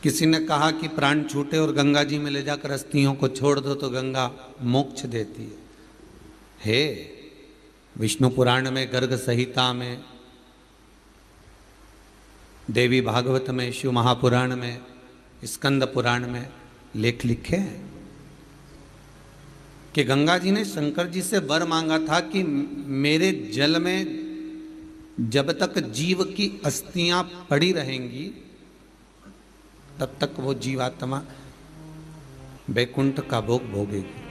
किसी ने कहा कि प्राण छूटे और गंगा जी में ले जाकर अस्थियों को छोड़ दो तो गंगा मोक्ष देती है। विष्णु पुराण में, गर्ग संहिता में, देवी भागवत में, शिव महापुराण में, स्कंद पुराण में लेख लिखे हैं कि गंगा जी ने शंकर जी से वर मांगा था कि मेरे जल में जब तक जीव की अस्थियां पड़ी रहेंगी तब तक वो जीवात्मा वैकुंठ का भोग भोगेगी।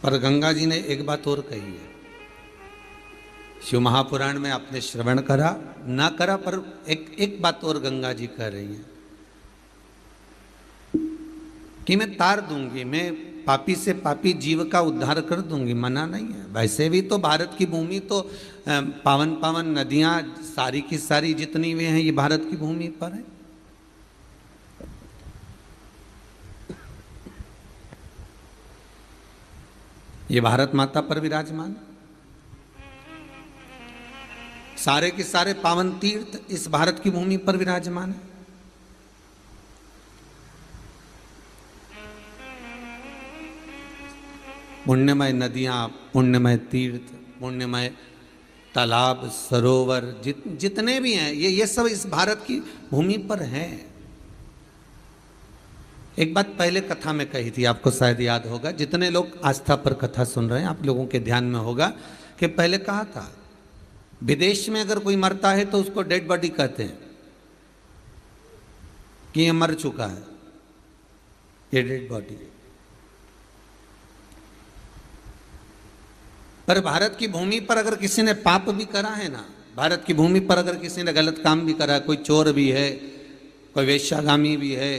पर गंगा जी ने एक बात और कही है, शिव महापुराण में आपने श्रवण करा ना करा, पर एक बात और गंगा जी कह रही हैं कि मैं तार दूंगी, मैं पापी से पापी जीव का उद्धार कर दूंगी, मना नहीं है। वैसे भी तो भारत की भूमि तो पावन पावन नदियां सारी की सारी जितनी भी हैं ये भारत की भूमि पर है। ये भारत माता पर विराजमान, सारे के सारे पावन तीर्थ इस भारत की भूमि पर विराजमान है। पुण्यमय नदियां, पुण्यमय तीर्थ, पुण्यमय तालाब, सरोवर जितने भी हैं ये सब इस भारत की भूमि पर हैं। एक बात पहले कथा में कही थी, आपको शायद याद होगा, जितने लोग आस्था पर कथा सुन रहे हैं आप लोगों के ध्यान में होगा कि पहले कहा था विदेश में अगर कोई मरता है तो उसको डेड बॉडी कहते हैं कि ये मर चुका है, ये डेड बॉडी है। पर भारत की भूमि पर अगर किसी ने पाप भी करा है ना, भारत की भूमि पर अगर किसी ने गलत काम भी करा, कोई चोर भी है, कोई वेश्यागामी भी है,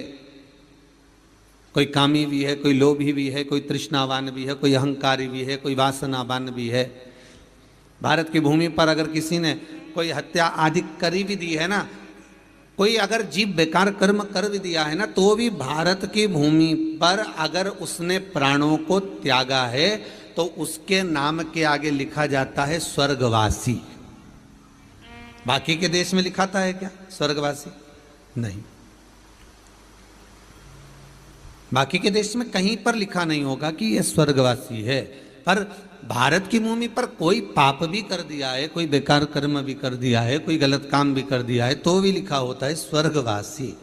कोई कामी भी है, कोई लोभी भी है, कोई तृष्णावान भी है, कोई अहंकारी भी है, कोई वासनावान भी है, भारत की भूमि पर अगर किसी ने कोई हत्या आदि करी भी दी है ना, कोई अगर जीव बेकार कर्म कर भी दिया है ना, तो भी भारत की भूमि पर अगर उसने प्राणों को त्यागा है तो उसके नाम के आगे लिखा जाता है स्वर्गवासी। बाकी के देश में लिखाता है क्या स्वर्गवासी? नहीं, बाकी के देश में कहीं पर लिखा नहीं होगा कि यह स्वर्गवासी है। पर भारत की भूमि पर कोई पाप भी कर दिया है, कोई बेकार कर्म भी कर दिया है, कोई गलत काम भी कर दिया है, तो भी लिखा होता है स्वर्गवासी।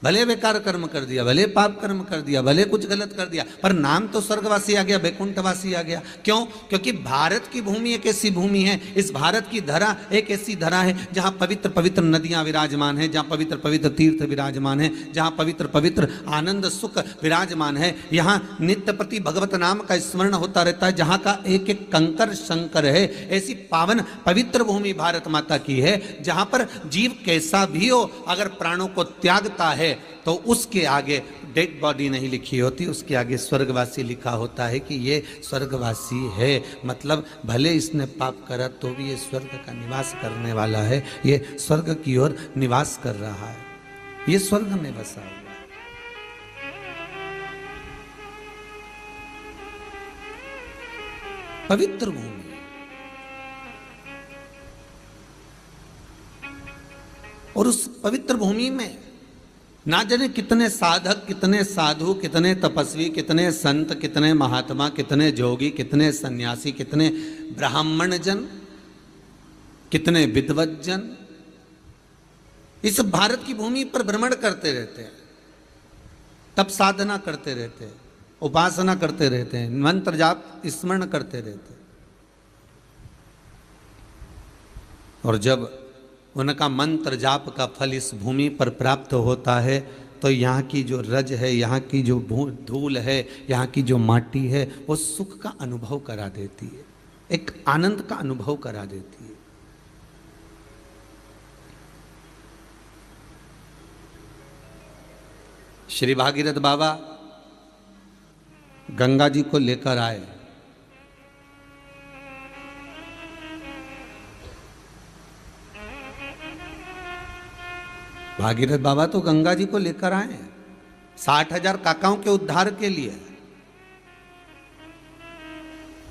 भले बेकार कर्म कर दिया, भले पाप कर्म कर दिया, भले कुछ गलत कर दिया, पर नाम तो स्वर्गवासी आ गया, वैकुंठवासी आ गया। क्यों? क्योंकि भारत की भूमि एक ऐसी भूमि है, इस भारत की धरा एक ऐसी धरा है जहां पवित्र पवित्र नदियां विराजमान है, जहां पवित्र पवित्र तीर्थ विराजमान है, जहां पवित्र पवित्र आनंद सुख विराजमान है, यहाँ नित्य प्रति भगवत नाम का स्मरण होता रहता है, जहां का एक एक कंकर शंकर है। ऐसी पावन पवित्र भूमि भारत माता की है जहां पर जीव कैसा भी हो अगर प्राणों को त्यागता है तो उसके आगे डेड बॉडी नहीं लिखी होती, उसके आगे स्वर्गवासी लिखा होता है कि ये स्वर्गवासी है। मतलब भले इसने पाप करा तो भी ये स्वर्ग का निवास करने वाला है, ये स्वर्ग की ओर निवास कर रहा है, ये स्वर्ग में बसा हुआ है। पवित्र भूमि, और उस पवित्र भूमि में ना जाने कितने साधक, कितने साधु, कितने तपस्वी, कितने संत, कितने महात्मा, कितने जोगी, कितने सन्यासी, कितने ब्राह्मण जन, कितने विद्वत जन इस भारत की भूमि पर भ्रमण करते रहते हैं, तप साधना करते रहते हैं, उपासना करते रहते हैं, मंत्र जाप स्मरण करते रहते हैं। और जब उनका मंत्र जाप का फल इस भूमि पर प्राप्त होता है तो यहाँ की जो रज है, यहाँ की जो धूल है, यहाँ की जो माटी है, वो सुख का अनुभव करा देती है, एक आनंद का अनुभव करा देती है। श्री भागीरथ बाबा गंगा जी को लेकर आए, भागीरथ बाबा तो गंगा जी को लेकर आए 60,000 काकाओं के उद्धार के लिए।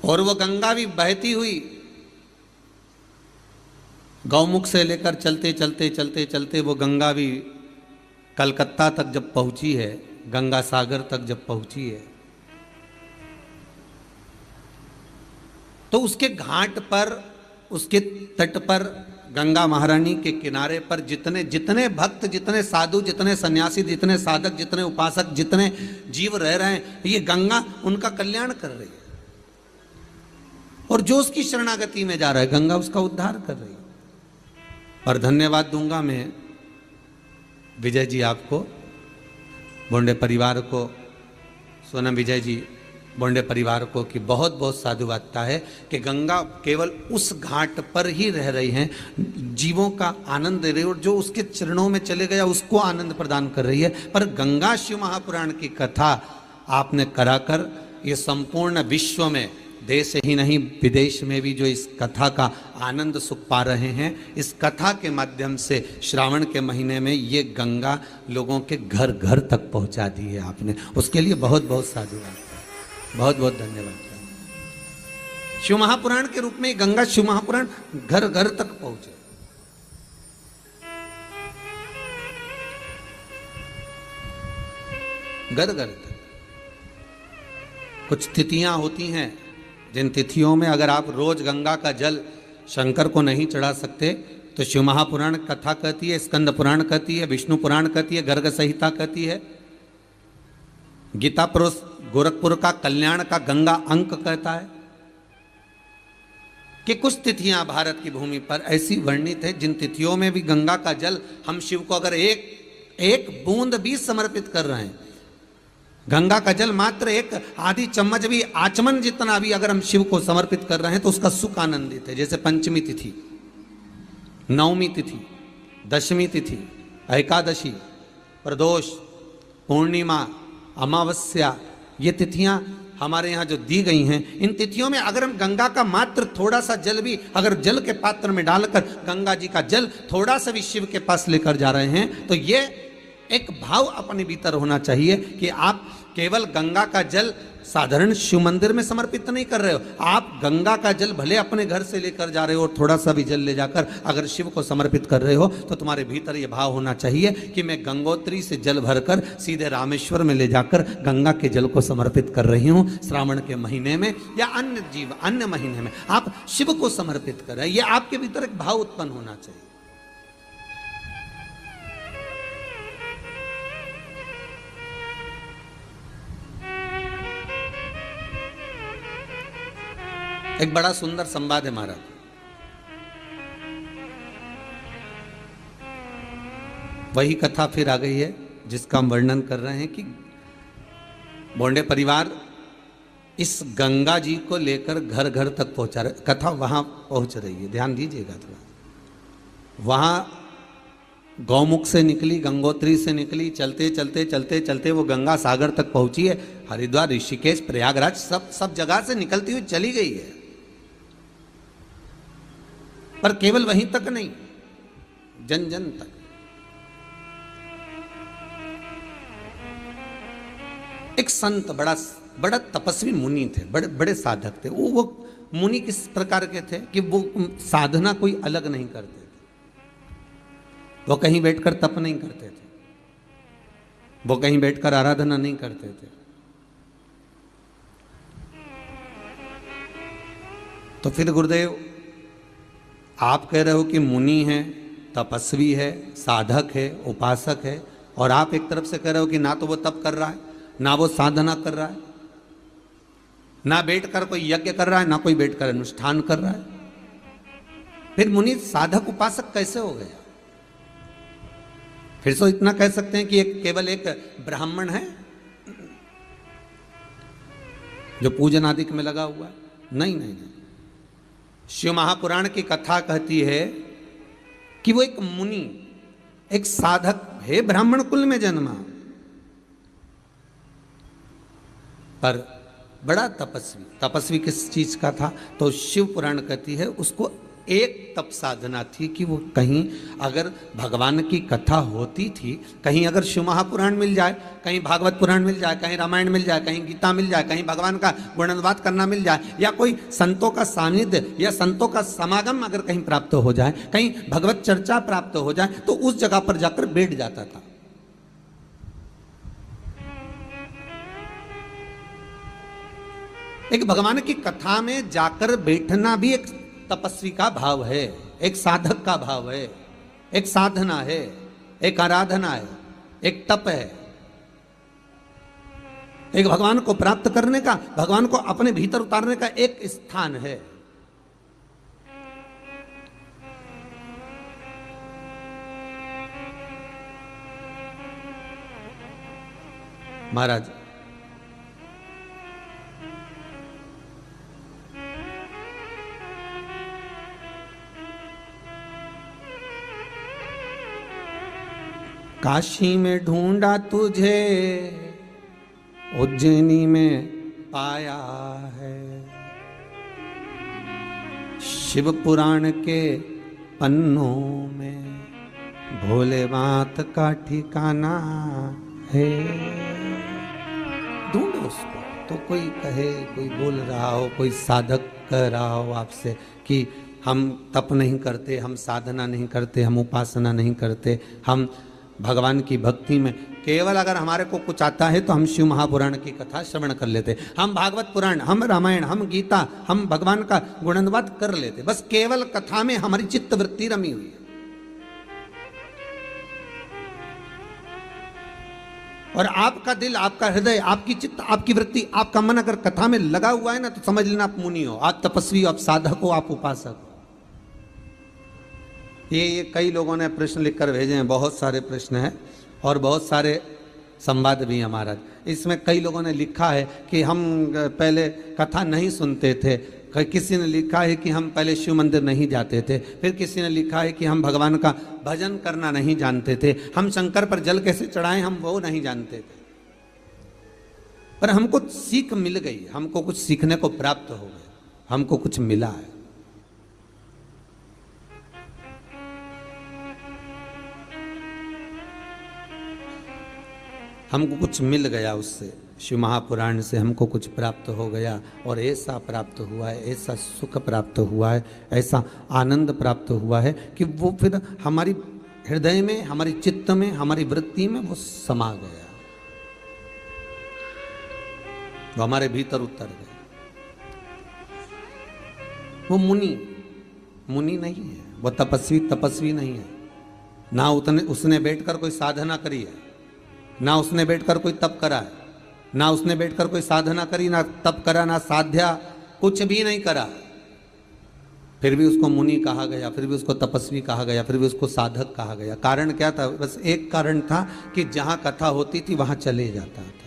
और वो गंगा भी बहती हुई गौमुख से लेकर चलते चलते चलते चलते वो गंगा भी कलकत्ता तक जब पहुंची है, गंगा सागर तक जब पहुंची है, तो उसके घाट पर, उसके तट पर, गंगा महारानी के किनारे पर जितने जितने भक्त, जितने साधु, जितने सन्यासी, जितने साधक, जितने उपासक, जितने जीव रह रहे हैं, ये गंगा उनका कल्याण कर रही है। और जो उसकी शरणागति में जा रहा है, गंगा उसका उद्धार कर रही है। और धन्यवाद दूंगा मैं विजय जी आपको, बोंडे परिवार को, सोनम विजय जी बोंडे परिवार को, कि बहुत बहुत साधुवादता है कि गंगा केवल उस घाट पर ही रह रही हैं, जीवों का आनंद दे रही है, और जो उसके चरणों में चले गया उसको आनंद प्रदान कर रही है। पर गंगा शिव महापुराण की कथा आपने कराकर ये संपूर्ण विश्व में, देश ही नहीं विदेश में भी जो इस कथा का आनंद सुख पा रहे हैं, इस कथा के माध्यम से श्रावण के महीने में ये गंगा लोगों के घर घर तक पहुंचा दी है आपने, उसके लिए बहुत बहुत साधुवाद, बहुत बहुत धन्यवाद। शिव महापुराण के रूप में गंगा शिव महापुराण घर घर तक पहुंचे। घर घर तक कुछ तिथियां होती हैं, जिन तिथियों में अगर आप रोज गंगा का जल शंकर को नहीं चढ़ा सकते, तो शिव महापुराण कथा कहती है, स्कंद पुराण कहती है, विष्णु पुराण कहती है, गर्ग संहिता कहती है, गीता पुरुष गोरखपुर का कल्याण का गंगा अंक कहता है कि कुछ तिथियां भारत की भूमि पर ऐसी वर्णित है जिन तिथियों में भी गंगा का जल हम शिव को अगर एक बूंद भी समर्पित कर रहे हैं, गंगा का जल मात्र एक आधी चम्मच भी, आचमन जितना भी अगर हम शिव को समर्पित कर रहे हैं, तो उसका सुख आनंदित है। जैसे पंचमी तिथि, नवमी तिथि, दशमी तिथि, एकादशी, प्रदोष, पूर्णिमा, अमावस्या, ये तिथियां हमारे यहाँ जो दी गई हैं, इन तिथियों में अगर हम गंगा का मात्र थोड़ा सा जल भी अगर जल के पात्र में डालकर गंगा जी का जल थोड़ा सा भी शिव के पास लेकर जा रहे हैं, तो ये एक भाव अपने भीतर होना चाहिए कि आप केवल गंगा का जल साधारण शिव मंदिर में समर्पित नहीं कर रहे हो, आप गंगा का जल भले अपने घर से लेकर जा रहे हो और थोड़ा सा भी जल ले जाकर अगर शिव को समर्पित कर रहे हो, तो तुम्हारे भीतर ये भाव होना चाहिए कि मैं गंगोत्री से जल भरकर सीधे रामेश्वर में ले जाकर गंगा के जल को समर्पित कर रही हूँ। श्रावण के महीने में या अन्य महीने में आप शिव को समर्पित कर रहे हैं, ये आपके भीतर एक भाव उत्पन्न होना चाहिए। एक बड़ा सुंदर संवाद है महाराज। वही कथा फिर आ गई है जिसका हम वर्णन कर रहे हैं कि बोंडे परिवार इस गंगा जी को लेकर घर घर तक पहुंचा रहे, कथा वहां पहुंच रही है, ध्यान दीजिएगा थोड़ा। वहां गौमुख से निकली, गंगोत्री से निकली, चलते चलते चलते चलते वो गंगा सागर तक पहुंची है। हरिद्वार, ऋषिकेश, प्रयागराज सब जगह से निकलती हुई चली गई है, पर केवल वहीं तक नहीं, जन जन तक। एक संत, बड़ा तपस्वी मुनि थे, बड़े बड़े साधक थे। वो मुनि किस प्रकार के थे कि वो साधना कोई अलग नहीं करते थे, वो कहीं बैठकर तप नहीं करते थे, वो कहीं बैठकर आराधना नहीं करते थे। तो फिर गुरुदेव आप कह रहे हो कि मुनि है, तपस्वी है, साधक है, उपासक है, और आप एक तरफ से कह रहे हो कि ना तो वो तप कर रहा है, ना वो साधना कर रहा है, ना बैठकर कोई यज्ञ कर रहा है, ना कोई बैठकर अनुष्ठान कर रहा है, फिर मुनि साधक उपासक कैसे हो गया? फिर तो इतना कह सकते हैं कि केवल एक ब्राह्मण है जो पूजन आदि में लगा हुआ है? नहीं नहीं नहीं, शिव महापुराण की कथा कहती है कि वो एक मुनि, एक साधक है, ब्राह्मण कुल में जन्मा, पर बड़ा तपस्वी। तपस्वी किस चीज का था? तो शिव पुराण कहती है उसको एक तप साधना थी कि वो कहीं अगर भगवान की कथा होती थी, कहीं अगर शिव महापुराण मिल जाए, कहीं भागवत पुराण मिल जाए, कहीं रामायण मिल जाए, कहीं गीता मिल जाए, कहीं भगवान का गुणगान करना मिल जाए, या कोई संतों का सानिध्य या संतों का समागम अगर कहीं प्राप्त हो जाए, कहीं भगवत चर्चा प्राप्त हो जाए, तो उस जगह पर जाकर बैठ जाता था। एक भगवान की कथा में जाकर बैठना भी एक तपस्वी का भाव है, एक साधक का भाव है, एक साधना है, एक आराधना है, एक तप है, एक भगवान को प्राप्त करने का, भगवान को अपने भीतर उतारने का एक स्थान है। महाराज काशी में ढूंढा तुझे, उज्जैनी में पाया है, शिव पुराण के पन्नों में भोले बात का ठिकाना है। ढूंढो उसको। तो कोई कहे, कोई बोल रहा हो, कोई साधक कह रहा हो आपसे कि हम तप नहीं करते, हम साधना नहीं करते, हम उपासना नहीं करते, हम भगवान की भक्ति में केवल अगर हमारे को कुछ आता है तो हम शिव महापुराण की कथा श्रवण कर लेते, हम भागवत पुराण, हम रामायण, हम गीता, हम भगवान का गुणगान कर लेते, बस केवल कथा में हमारी चित्त वृत्ति रमी हुई है। और आपका दिल, आपका हृदय, आपकी चित्त, आपकी वृत्ति, आपका मन अगर कथा में लगा हुआ है ना, तो समझ लेना आप मुनि हो, आप तपस्वी हो, आप साधक हो, आप उपासक हो। ये कई लोगों ने प्रश्न लिखकर भेजे हैं, बहुत सारे प्रश्न हैं और बहुत सारे संवाद भी हैं महाराज। इसमें कई लोगों ने लिखा है कि हम पहले कथा नहीं सुनते थे, किसी ने लिखा है कि हम पहले शिव मंदिर नहीं जाते थे, फिर किसी ने लिखा है कि हम भगवान का भजन करना नहीं जानते थे, हम शंकर पर जल कैसे चढ़ाएं हम वो नहीं जानते थे। पर हमको सीख मिल गई, हमको कुछ सीखने को प्राप्त हो गया, हमको कुछ मिला है। हमको कुछ मिल गया उससे, शिव महापुराण से हमको कुछ प्राप्त हो गया, और ऐसा प्राप्त हुआ है, ऐसा सुख प्राप्त हुआ है, ऐसा आनंद प्राप्त हुआ है कि वो फिर हमारी हृदय में, हमारी चित्त में, हमारी वृत्ति में वो समा गया, वो हमारे भीतर उतर गया। वो मुनि नहीं है, वो तपस्वी नहीं है। ना उसने बैठकर कोई साधना करी है, ना उसने बैठकर कोई तप करा है, ना उसने बैठकर कोई साधना करी, ना तप करा, ना साध्या, कुछ भी नहीं करा, फिर भी उसको मुनि कहा गया, फिर भी उसको तपस्वी कहा गया, फिर भी उसको साधक कहा गया। कारण क्या था? बस एक कारण था कि जहां कथा होती थी वहां चले जाता था।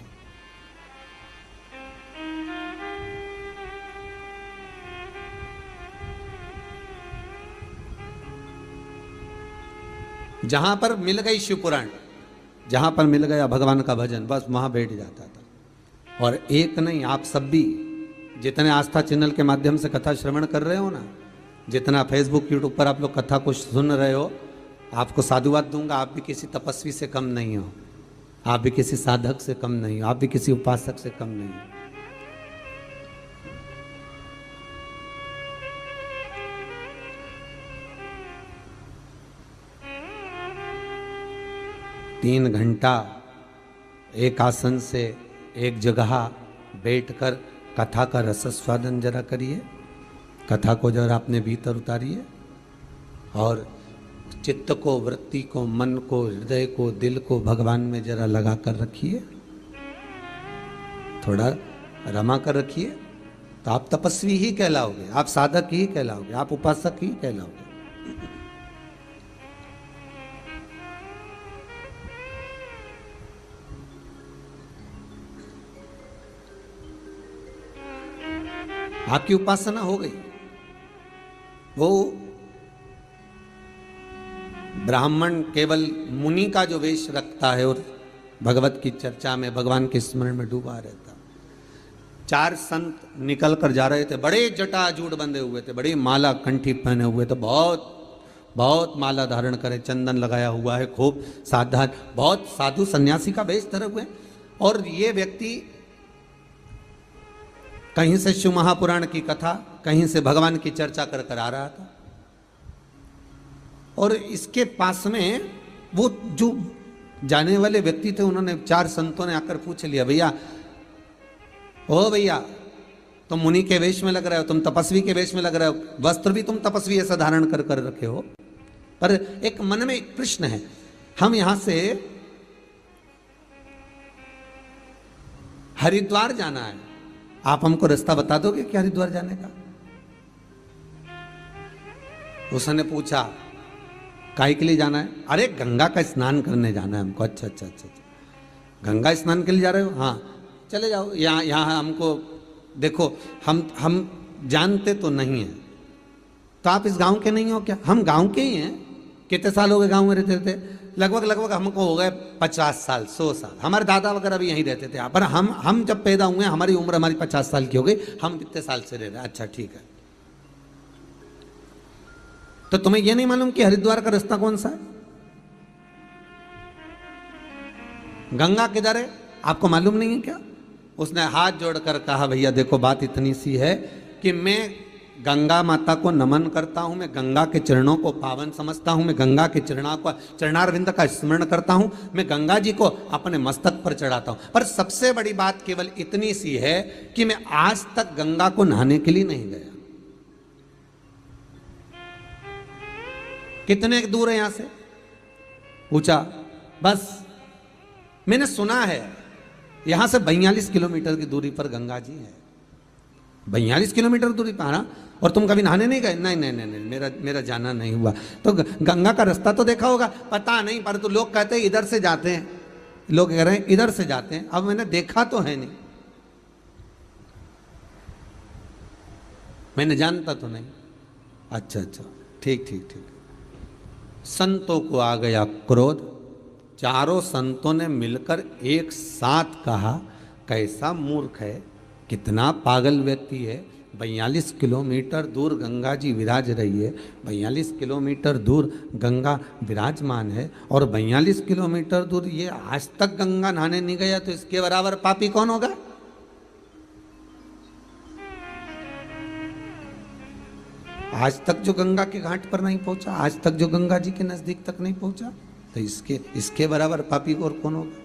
जहां पर मिल गई शिव पुराण, जहां पर मिल गया भगवान का भजन, बस वहां बैठ जाता था। और एक नहीं, आप सब भी जितने आस्था चैनल के माध्यम से कथा श्रवण कर रहे हो ना, जितना फेसबुक यूट्यूब पर आप लोग कथा को सुन रहे हो, आपको साधुवाद दूंगा, आप भी किसी तपस्वी से कम नहीं हो, आप भी किसी साधक से कम नहीं हो, आप भी किसी उपासक से कम नहीं हो। तीन घंटा एक आसन से एक जगह बैठकर कथा का रसस्वादन जरा करिए, कथा को जरा अपने भीतर उतारिए और चित्त को, वृत्ति को, मन को, हृदय को, दिल को भगवान में जरा लगा कर रखिए, थोड़ा रमा कर रखिए, तो आप तपस्वी ही कहलाओगे, आप साधक ही कहलाओगे, आप उपासक ही कहलाओगे। आपकी उपासना हो गई। वो ब्राह्मण केवल मुनि का जो वेश रखता है और भगवत की चर्चा में, भगवान के स्मरण में डूबा रहता, 4 संत निकल कर जा रहे थे, बड़े जटाजूट बंधे हुए थे, बड़ी माला कंठी पहने हुए थे, बहुत बहुत माला धारण करे, चंदन लगाया हुआ है, खूब सावधान, बहुत साधु सन्यासी का वेश धरे हुए। और ये व्यक्ति कहीं से शिव महापुराण की कथा, कहीं से भगवान की चर्चा कर कर आ रहा था। और इसके पास में वो जो जाने वाले व्यक्ति थे, उन्होंने 4 संतों ने आकर पूछ लिया, भैया ओ भैया, तुम मुनि के वेश में लग रहे हो, तुम तपस्वी के वेश में लग रहे हो, वस्त्र भी तुम तपस्वी ऐसा धारण कर कर रखे हो, पर एक मन में एक प्रश्न है, हम यहां से हरिद्वार जाना है, आप हमको रास्ता बता दोगे क्या हरिद्वार जाने का? उसने पूछा काहे के लिए जाना है? अरे गंगा का स्नान करने जाना है हमको। अच्छा अच्छा अच्छा, गंगा स्नान के लिए जा रहे हो? हाँ चले जाओ, यहाँ यहाँ हमको देखो, हम जानते तो नहीं हैं, तो आप इस गांव के नहीं हो क्या? हम गांव के ही हैं। कितने साल हो गए गांव में रहते थे? लगभग हमको हो गए 50 साल 100 साल। हमारे दादा वगैरह भी यहीं रहते थे, पर हम जब पैदा हुए, हमारी उम्र हमारी 50 साल की हो गई, हम कितने साल से रह रहे हैं। अच्छा ठीक है, तो तुम्हें यह नहीं मालूम कि हरिद्वार का रास्ता कौन सा है? गंगा किधर है आपको मालूम नहीं है क्या? उसने हाथ जोड़कर कहा, भैया देखो बात इतनी सी है कि मैं गंगा माता को नमन करता हूं, मैं गंगा के चरणों को पावन समझता हूं, मैं गंगा के चरणारविंद का स्मरण करता हूं, मैं गंगा जी को अपने मस्तक पर चढ़ाता हूं, पर सबसे बड़ी बात केवल इतनी सी है कि मैं आज तक गंगा को नहाने के लिए नहीं गया। कितने दूर है यहां से? पूछा, बस मैंने सुना है यहां से 42 किलोमीटर की दूरी पर गंगा जी है। 42 किलोमीटर दूरी पर ना, और तुम कभी नहाने नहीं गए? नहीं नहीं नहीं नहीं, मेरा जाना नहीं हुआ। तो गंगा का रास्ता तो देखा होगा? पता नहीं, पर तो लोग कहते हैं इधर से जाते हैं, लोग कह रहे हैं इधर से जाते हैं। अब मैंने देखा तो है नहीं, मैंने जानता तो नहीं। अच्छा अच्छा, ठीक ठीक ठीक। संतों को आ गया क्रोध, चारों संतों ने मिलकर एक साथ कहा, कैसा मूर्ख है, कितना पागल व्यक्ति है। 42 किलोमीटर दूर गंगा जी विराज रही है, 42 किलोमीटर दूर गंगा विराजमान है, और 42 किलोमीटर दूर ये आज तक गंगा नहाने नहीं गया, तो इसके बराबर पापी कौन होगा? आज तक जो गंगा के घाट पर नहीं पहुंचा, आज तक जो गंगा जी के नजदीक तक नहीं पहुंचा, तो इसके बराबर पापी और कौन होगा?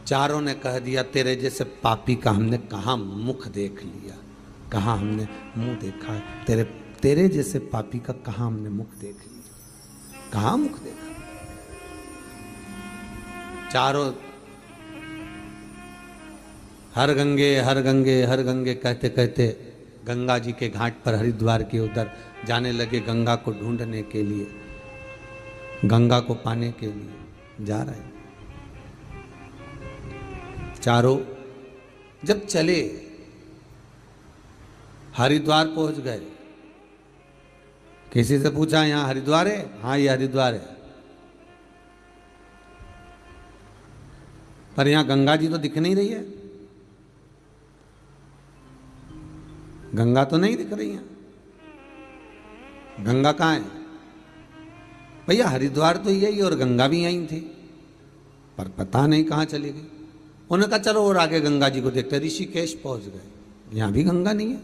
चारों ने कह दिया, तेरे जैसे पापी का हमने कहाँ मुख देख लिया, कहाँ हमने मुंह देखा है, तेरे जैसे पापी का कहाँ हमने मुख देख लिया, कहाँ मुख देखा। चारों हर गंगे हर गंगे हर गंगे कहते कहते गंगा जी के घाट पर हरिद्वार के उधर जाने लगे, गंगा को ढूंढने के लिए, गंगा को पाने के लिए जा रहे। चारों जब चले, हरिद्वार पहुंच गए। किसी से पूछा, यहां हरिद्वार है? हाँ ये हरिद्वार है, पर यहां गंगा जी तो दिख नहीं रही है, गंगा तो नहीं दिख रही है, गंगा कहाँ है? भैया हरिद्वार तो यही और गंगा भी यहीं थी, पर पता नहीं कहाँ चली गई। उन्होंने कहा चलो और आगे गंगा जी को देखते, ऋषिकेश पहुंच गए, यहां भी गंगा नहीं है।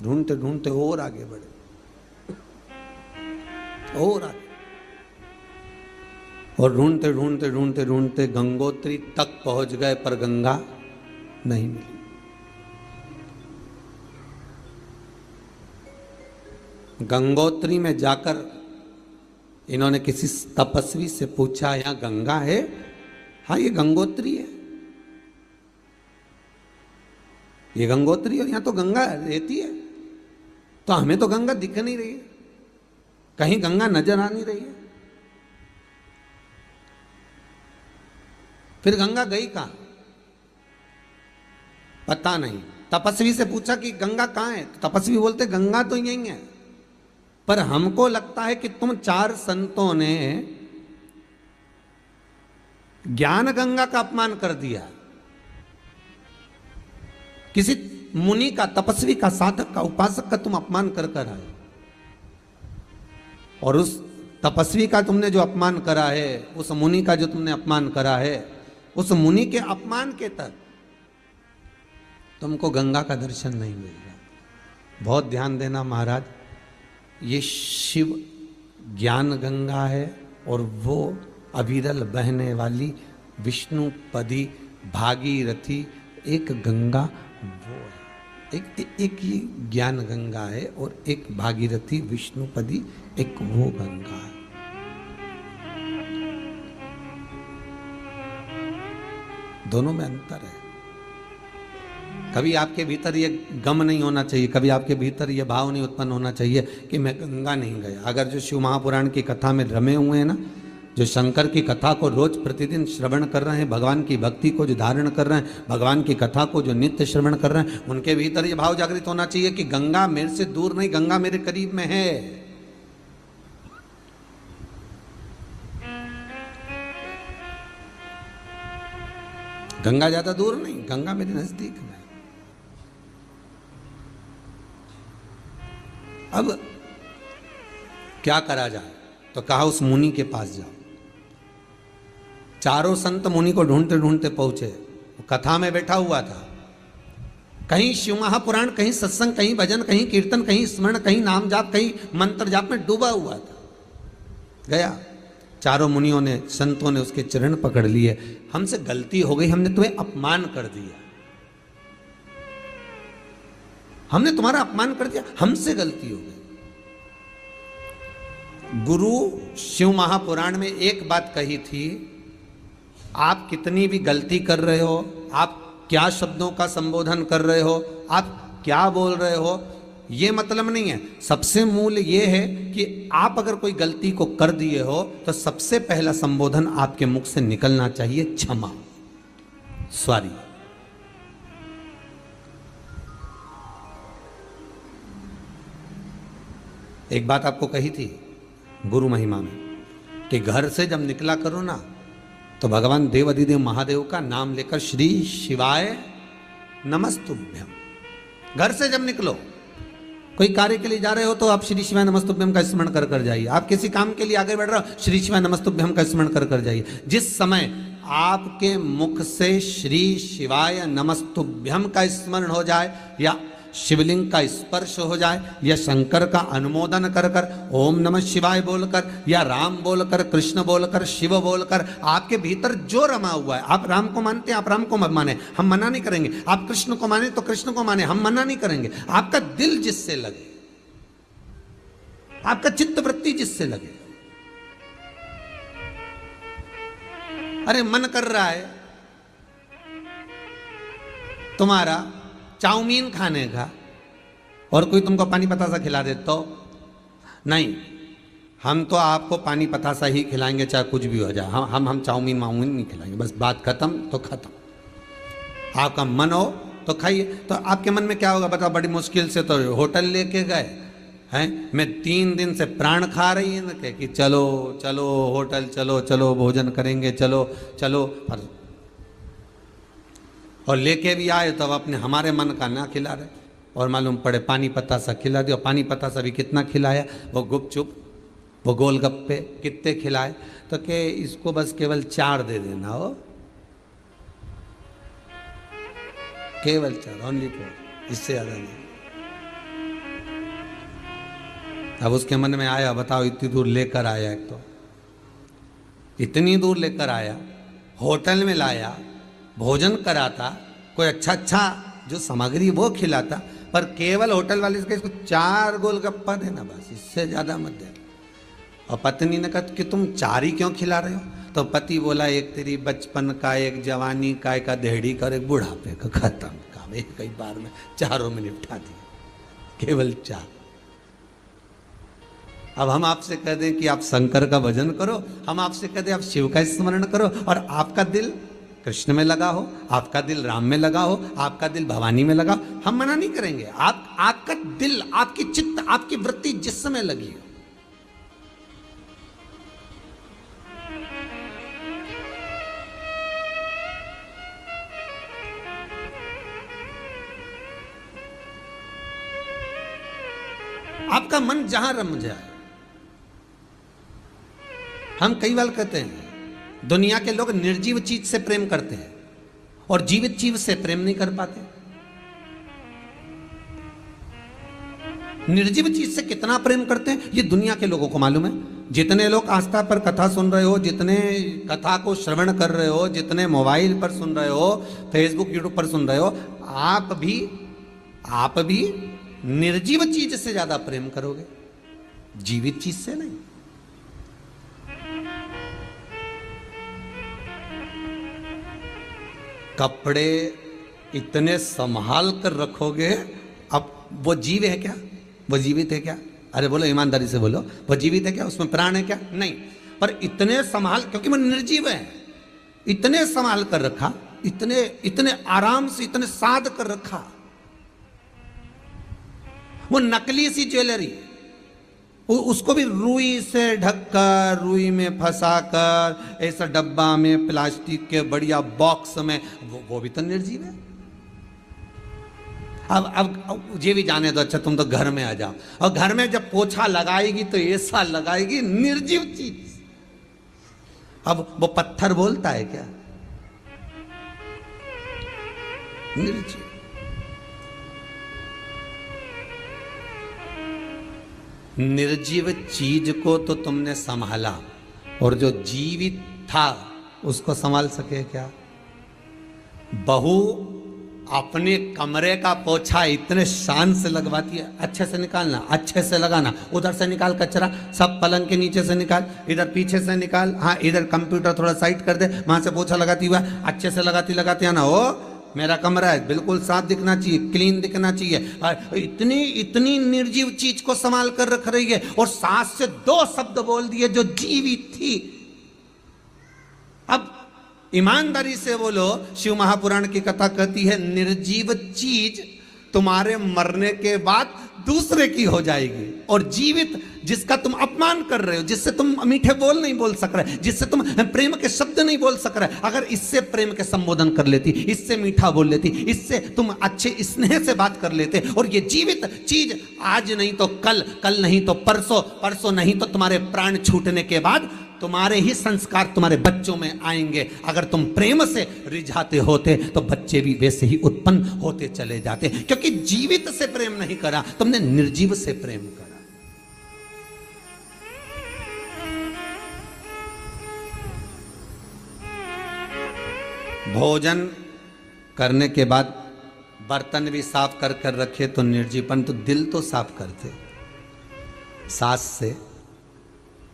ढूंढते ढूंढते और आगे बढ़े, और आगे, और ढूंढते ढूंढते ढूंढते ढूंढते गंगोत्री तक पहुंच गए, पर गंगा नहीं मिली। गंगोत्री में जाकर इन्होंने किसी तपस्वी से पूछा, यहां गंगा है? हाँ ये गंगोत्री है, ये गंगोत्री, और यहां तो गंगा रहती है, तो हमें तो गंगा दिख नहीं रही है, कहीं गंगा नजर आ नहीं रही है। फिर गंगा गई कहां? पता नहीं। तपस्वी से पूछा कि गंगा कहां है? तो तपस्वी बोलते गंगा तो यही है, पर हमको लगता है कि तुम 4 संतों ने ज्ञान गंगा का अपमान कर दिया, किसी मुनि का, तपस्वी का, साधक का, उपासक का तुम अपमान कर कर आए, और उस तपस्वी का तुमने जो अपमान करा है, उस मुनि का जो तुमने अपमान करा है, उस मुनि के अपमान के तक तुमको गंगा का दर्शन नहीं मिल रहा। बहुत ध्यान देना महाराज, ये शिव ज्ञान गंगा है और वो अविरल बहने वाली विष्णुपदी भागीरथी एक गंगा वो है। एक ये ज्ञान गंगा है और एक भागीरथी विष्णुपदी एक वो गंगा है। दोनों में अंतर है। कभी आपके भीतर ये गम नहीं होना चाहिए, कभी आपके भीतर ये भाव नहीं उत्पन्न होना चाहिए कि मैं गंगा नहीं गया। अगर जो शिव महापुराण की कथा में रमे हुए हैं ना, जो शंकर की कथा को रोज प्रतिदिन श्रवण कर रहे हैं, भगवान की भक्ति को जो धारण कर रहे हैं, भगवान की कथा को जो नित्य श्रवण कर रहे हैं, उनके भीतर ये भाव जागृत होना चाहिए कि गंगा मेरे से दूर नहीं, गंगा मेरे करीब में है। गंगा ज्यादा दूर नहीं, गंगा मेरे नजदीक में। अब क्या करा जाए? तो कहा उस मुनि के पास जाओ। चारों संत मुनि को ढूंढते ढूंढते पहुंचे। वो कथा में बैठा हुआ था, कहीं शिव महापुराण, कहीं सत्संग, कहीं भजन, कहीं कीर्तन, कहीं स्मरण, कहीं नाम जाप, कहीं मंत्र जाप में डूबा हुआ था। गया, चारों मुनियों ने, संतों ने उसके चरण पकड़ लिए। हमसे गलती हो गई, हमने तुम्हें अपमान कर दिया, हमने तुम्हारा अपमान कर दिया, हमसे गलती हो गई। गुरु शिव महापुराण में एक बात कही थी, आप कितनी भी गलती कर रहे हो, आप क्या शब्दों का संबोधन कर रहे हो, आप क्या बोल रहे हो, ये मतलब नहीं है। सबसे मूल ये है कि आप अगर कोई गलती को कर दिए हो तो सबसे पहला संबोधन आपके मुख से निकलना चाहिए क्षमा, सॉरी। एक बात आपको कही थी गुरु महिमा में कि घर से जब निकला करो ना, तो भगवान देव अधिदेव महादेव का नाम लेकर श्री शिवाय नमस्तुभ्यम। घर से जब निकलो, कोई कार्य के लिए जा रहे हो तो आप श्री शिवाय नमस्तुभ्यम का स्मरण कर कर जाइए। आप किसी काम के लिए आगे बढ़ रहे हो, श्री शिवाय नमस्तुभ्यम का स्मरण कर कर जाइए। जिस समय आपके मुख से श्री शिवाय नमस्तुभ्यम का स्मरण हो जाए, या शिवलिंग का स्पर्श हो जाए, या शंकर का अनुमोदन कर कर ओम नमः शिवाय बोलकर, या राम बोलकर, कृष्ण बोलकर, शिव बोलकर, आपके भीतर जो रमा हुआ है, आप राम को मानते हैं, आप राम को माने, हम मना नहीं करेंगे। आप कृष्ण को माने तो कृष्ण को माने, हम मना नहीं करेंगे। आपका दिल जिससे लगे, आपका चित्त वृत्ति जिससे लगे। अरे मन कर रहा है तुम्हारा चाउमीन खाने का, और कोई तुमको पानी पतासा खिला दे तो नहीं, हम तो आपको पानी पतासा ही खिलाएंगे चाहे कुछ भी हो जाए। हम चाउमीन माउमीन नहीं खिलाएंगे, बस बात खत्म तो खत्म। आपका मन हो तो खाइए। तो आपके मन में क्या होगा बताओ? बड़ी मुश्किल से तो होटल लेके गए हैं, मैं 3 दिन से प्राण खा रही है ना कि चलो चलो होटल, चलो चलो भोजन करेंगे, चलो चलो, और लेके भी आए तब अपने हमारे मन का ना खिला रहे, और मालूम पड़े पानी पतासा खिला दिया। पानी पतासा भी कितना खिलाया, वो गुपचुप, वो गोलगप्पे कितने खिलाए, तो के इसको बस केवल 4 दे देना हो, केवल 4, ओनली 4, इससे ज्यादा नहीं। अब उसके मन में आया, बताओ इतनी दूर लेकर आया, एक तो इतनी दूर लेकर आया, होटल में लाया, भोजन कराता, कोई अच्छा जो सामग्री वो खिलाता, पर केवल होटल वाले से इसको 4 गोलगप्पा देना, बस इससे ज्यादा मत देना। और पत्नी ने कहा कि तुम 4 ही क्यों खिला रहे हो? तो पति बोला एक तेरी बचपन का, एक जवानी का, एक अधेड़ी का और एक बुढ़ापे का, खत्म काम, एक कई बार में 4 में निपटा दिया, केवल 4। अब हम आपसे कह दें कि आप शंकर का भजन करो, हम आपसे कह दें आप शिव का स्मरण करो, और आपका दिल कृष्ण में लगा हो, आपका दिल राम में लगा हो, आपका दिल भवानी में लगा हो, हम मना नहीं करेंगे। आपका दिल, आपकी चित्त, आपकी वृत्ति जिस समय लगी हो, आपका मन जहां रम जाए। हम कई बार कहते हैं दुनिया के लोग निर्जीव चीज से प्रेम करते हैं और जीवित चीज से प्रेम नहीं कर पाते। निर्जीव चीज से कितना प्रेम करते हैं ये दुनिया के लोगों को मालूम है। जितने लोग आस्था पर कथा सुन रहे हो, जितने कथा को श्रवण कर रहे हो, जितने मोबाइल पर सुन रहे हो, फेसबुक यूट्यूब पर सुन रहे हो, आप भी निर्जीव चीज से ज्यादा प्रेम करोगे, जीवित चीज से नहीं। कपड़े इतने संभाल कर रखोगे, अब वो जीव है क्या? वो जीवित है क्या? अरे बोलो ईमानदारी से बोलो, वो जीवित है क्या? उसमें प्राण है क्या? नहीं। पर इतने संभाल, क्योंकि वो निर्जीव है, इतने संभाल कर रखा, इतने आराम से, इतने साध कर रखा। वो नकली सी ज्वेलरी, उसको भी रुई से ढककर, रुई में फंसाकर, ऐसा डब्बा में, प्लास्टिक के बढ़िया बॉक्स में, वो भी तो निर्जीव है। अब ये भी जाने दो, अच्छा तुम तो घर में आ जाओ, और घर में जब पोछा लगाएगी तो ऐसा लगाएगी निर्जीव चीज। अब वो पत्थर बोलता है क्या? निर्जीव। निर्जीव चीज को तो तुमने संभाला, और जो जीवित था उसको संभाल सके क्या? बहू अपने कमरे का पोछा इतने शान से लगवाती है, अच्छे से निकालना, अच्छे से लगाना, उधर से निकाल कचरा, सब पलंग के नीचे से निकाल, इधर पीछे से निकाल, हाँ इधर कंप्यूटर थोड़ा साइड कर दे, वहां से पोछा लगाती हुआ अच्छे से लगाती है ना। ओ मेरा कमरा है, बिल्कुल साफ दिखना चाहिए, क्लीन दिखना चाहिए। इतनी निर्जीव चीज को संभाल कर रख रही है, और सास से 2 शब्द बोल दिए जो जीवित थी। अब ईमानदारी से बोलो, शिव महापुराण की कथा कहती है निर्जीव चीज तुम्हारे मरने के बाद दूसरे की हो जाएगी, और जीवित जिसका तुम अपमान कर रहे हो, जिससे तुम मीठे बोल नहीं बोल सक रहे, जिससे तुम प्रेम के शब्द नहीं बोल सक रहे, अगर इससे प्रेम के संबोधन कर लेती, इससे मीठा बोल लेती, इससे तुम अच्छे स्नेह से बात कर लेते, और ये जीवित चीज आज नहीं तो कल, कल नहीं तो परसों, परसों नहीं तो तुम्हारे प्राण छूटने के बाद तुम्हारे ही संस्कार तुम्हारे बच्चों में आएंगे। अगर तुम प्रेम से रिझाते होते तो बच्चे भी वैसे ही उत्पन्न होते चले जाते, क्योंकि जीवित से प्रेम नहीं करा, तुमने निर्जीव से प्रेम करा। भोजन करने के बाद बर्तन भी साफ कर कर रखे तो निर्जीवन, तो दिल तो साफ करते, सास से,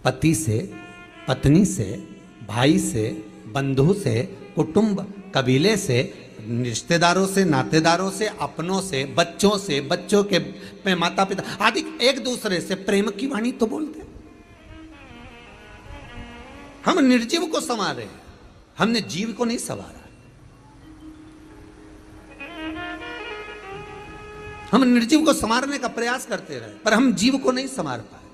पति से, पत्नी से, भाई से, बंधु से, कुटुंब कबीले से, रिश्तेदारों से, नातेदारों से, अपनों से, बच्चों से, बच्चों के माता पिता आदि, एक दूसरे से प्रेम की वाणी तो बोलते। हम निर्जीव को संवारे, हमने जीव को नहीं संवारा। हम निर्जीव को संवारने का प्रयास करते रहे, पर हम जीव को नहीं संवार पाए।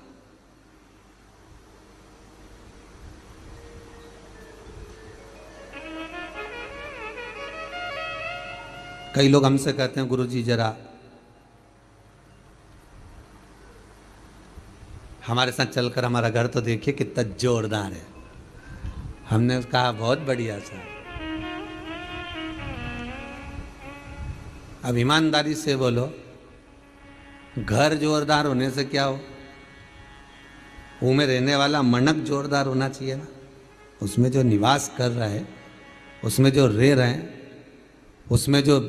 कई लोग हमसे कहते हैं गुरुजी जरा हमारे साथ चलकर हमारा घर तो देखिए कितना जोरदार है। हमने कहा बहुत बढ़िया सर। अब ईमानदारी से बोलो, घर जोरदार होने से क्या हो, में रहने वाला मनक जोरदार होना चाहिए ना। उसमें जो निवास कर रहा है, उसमें जो रह रहे हैं, उसमें जो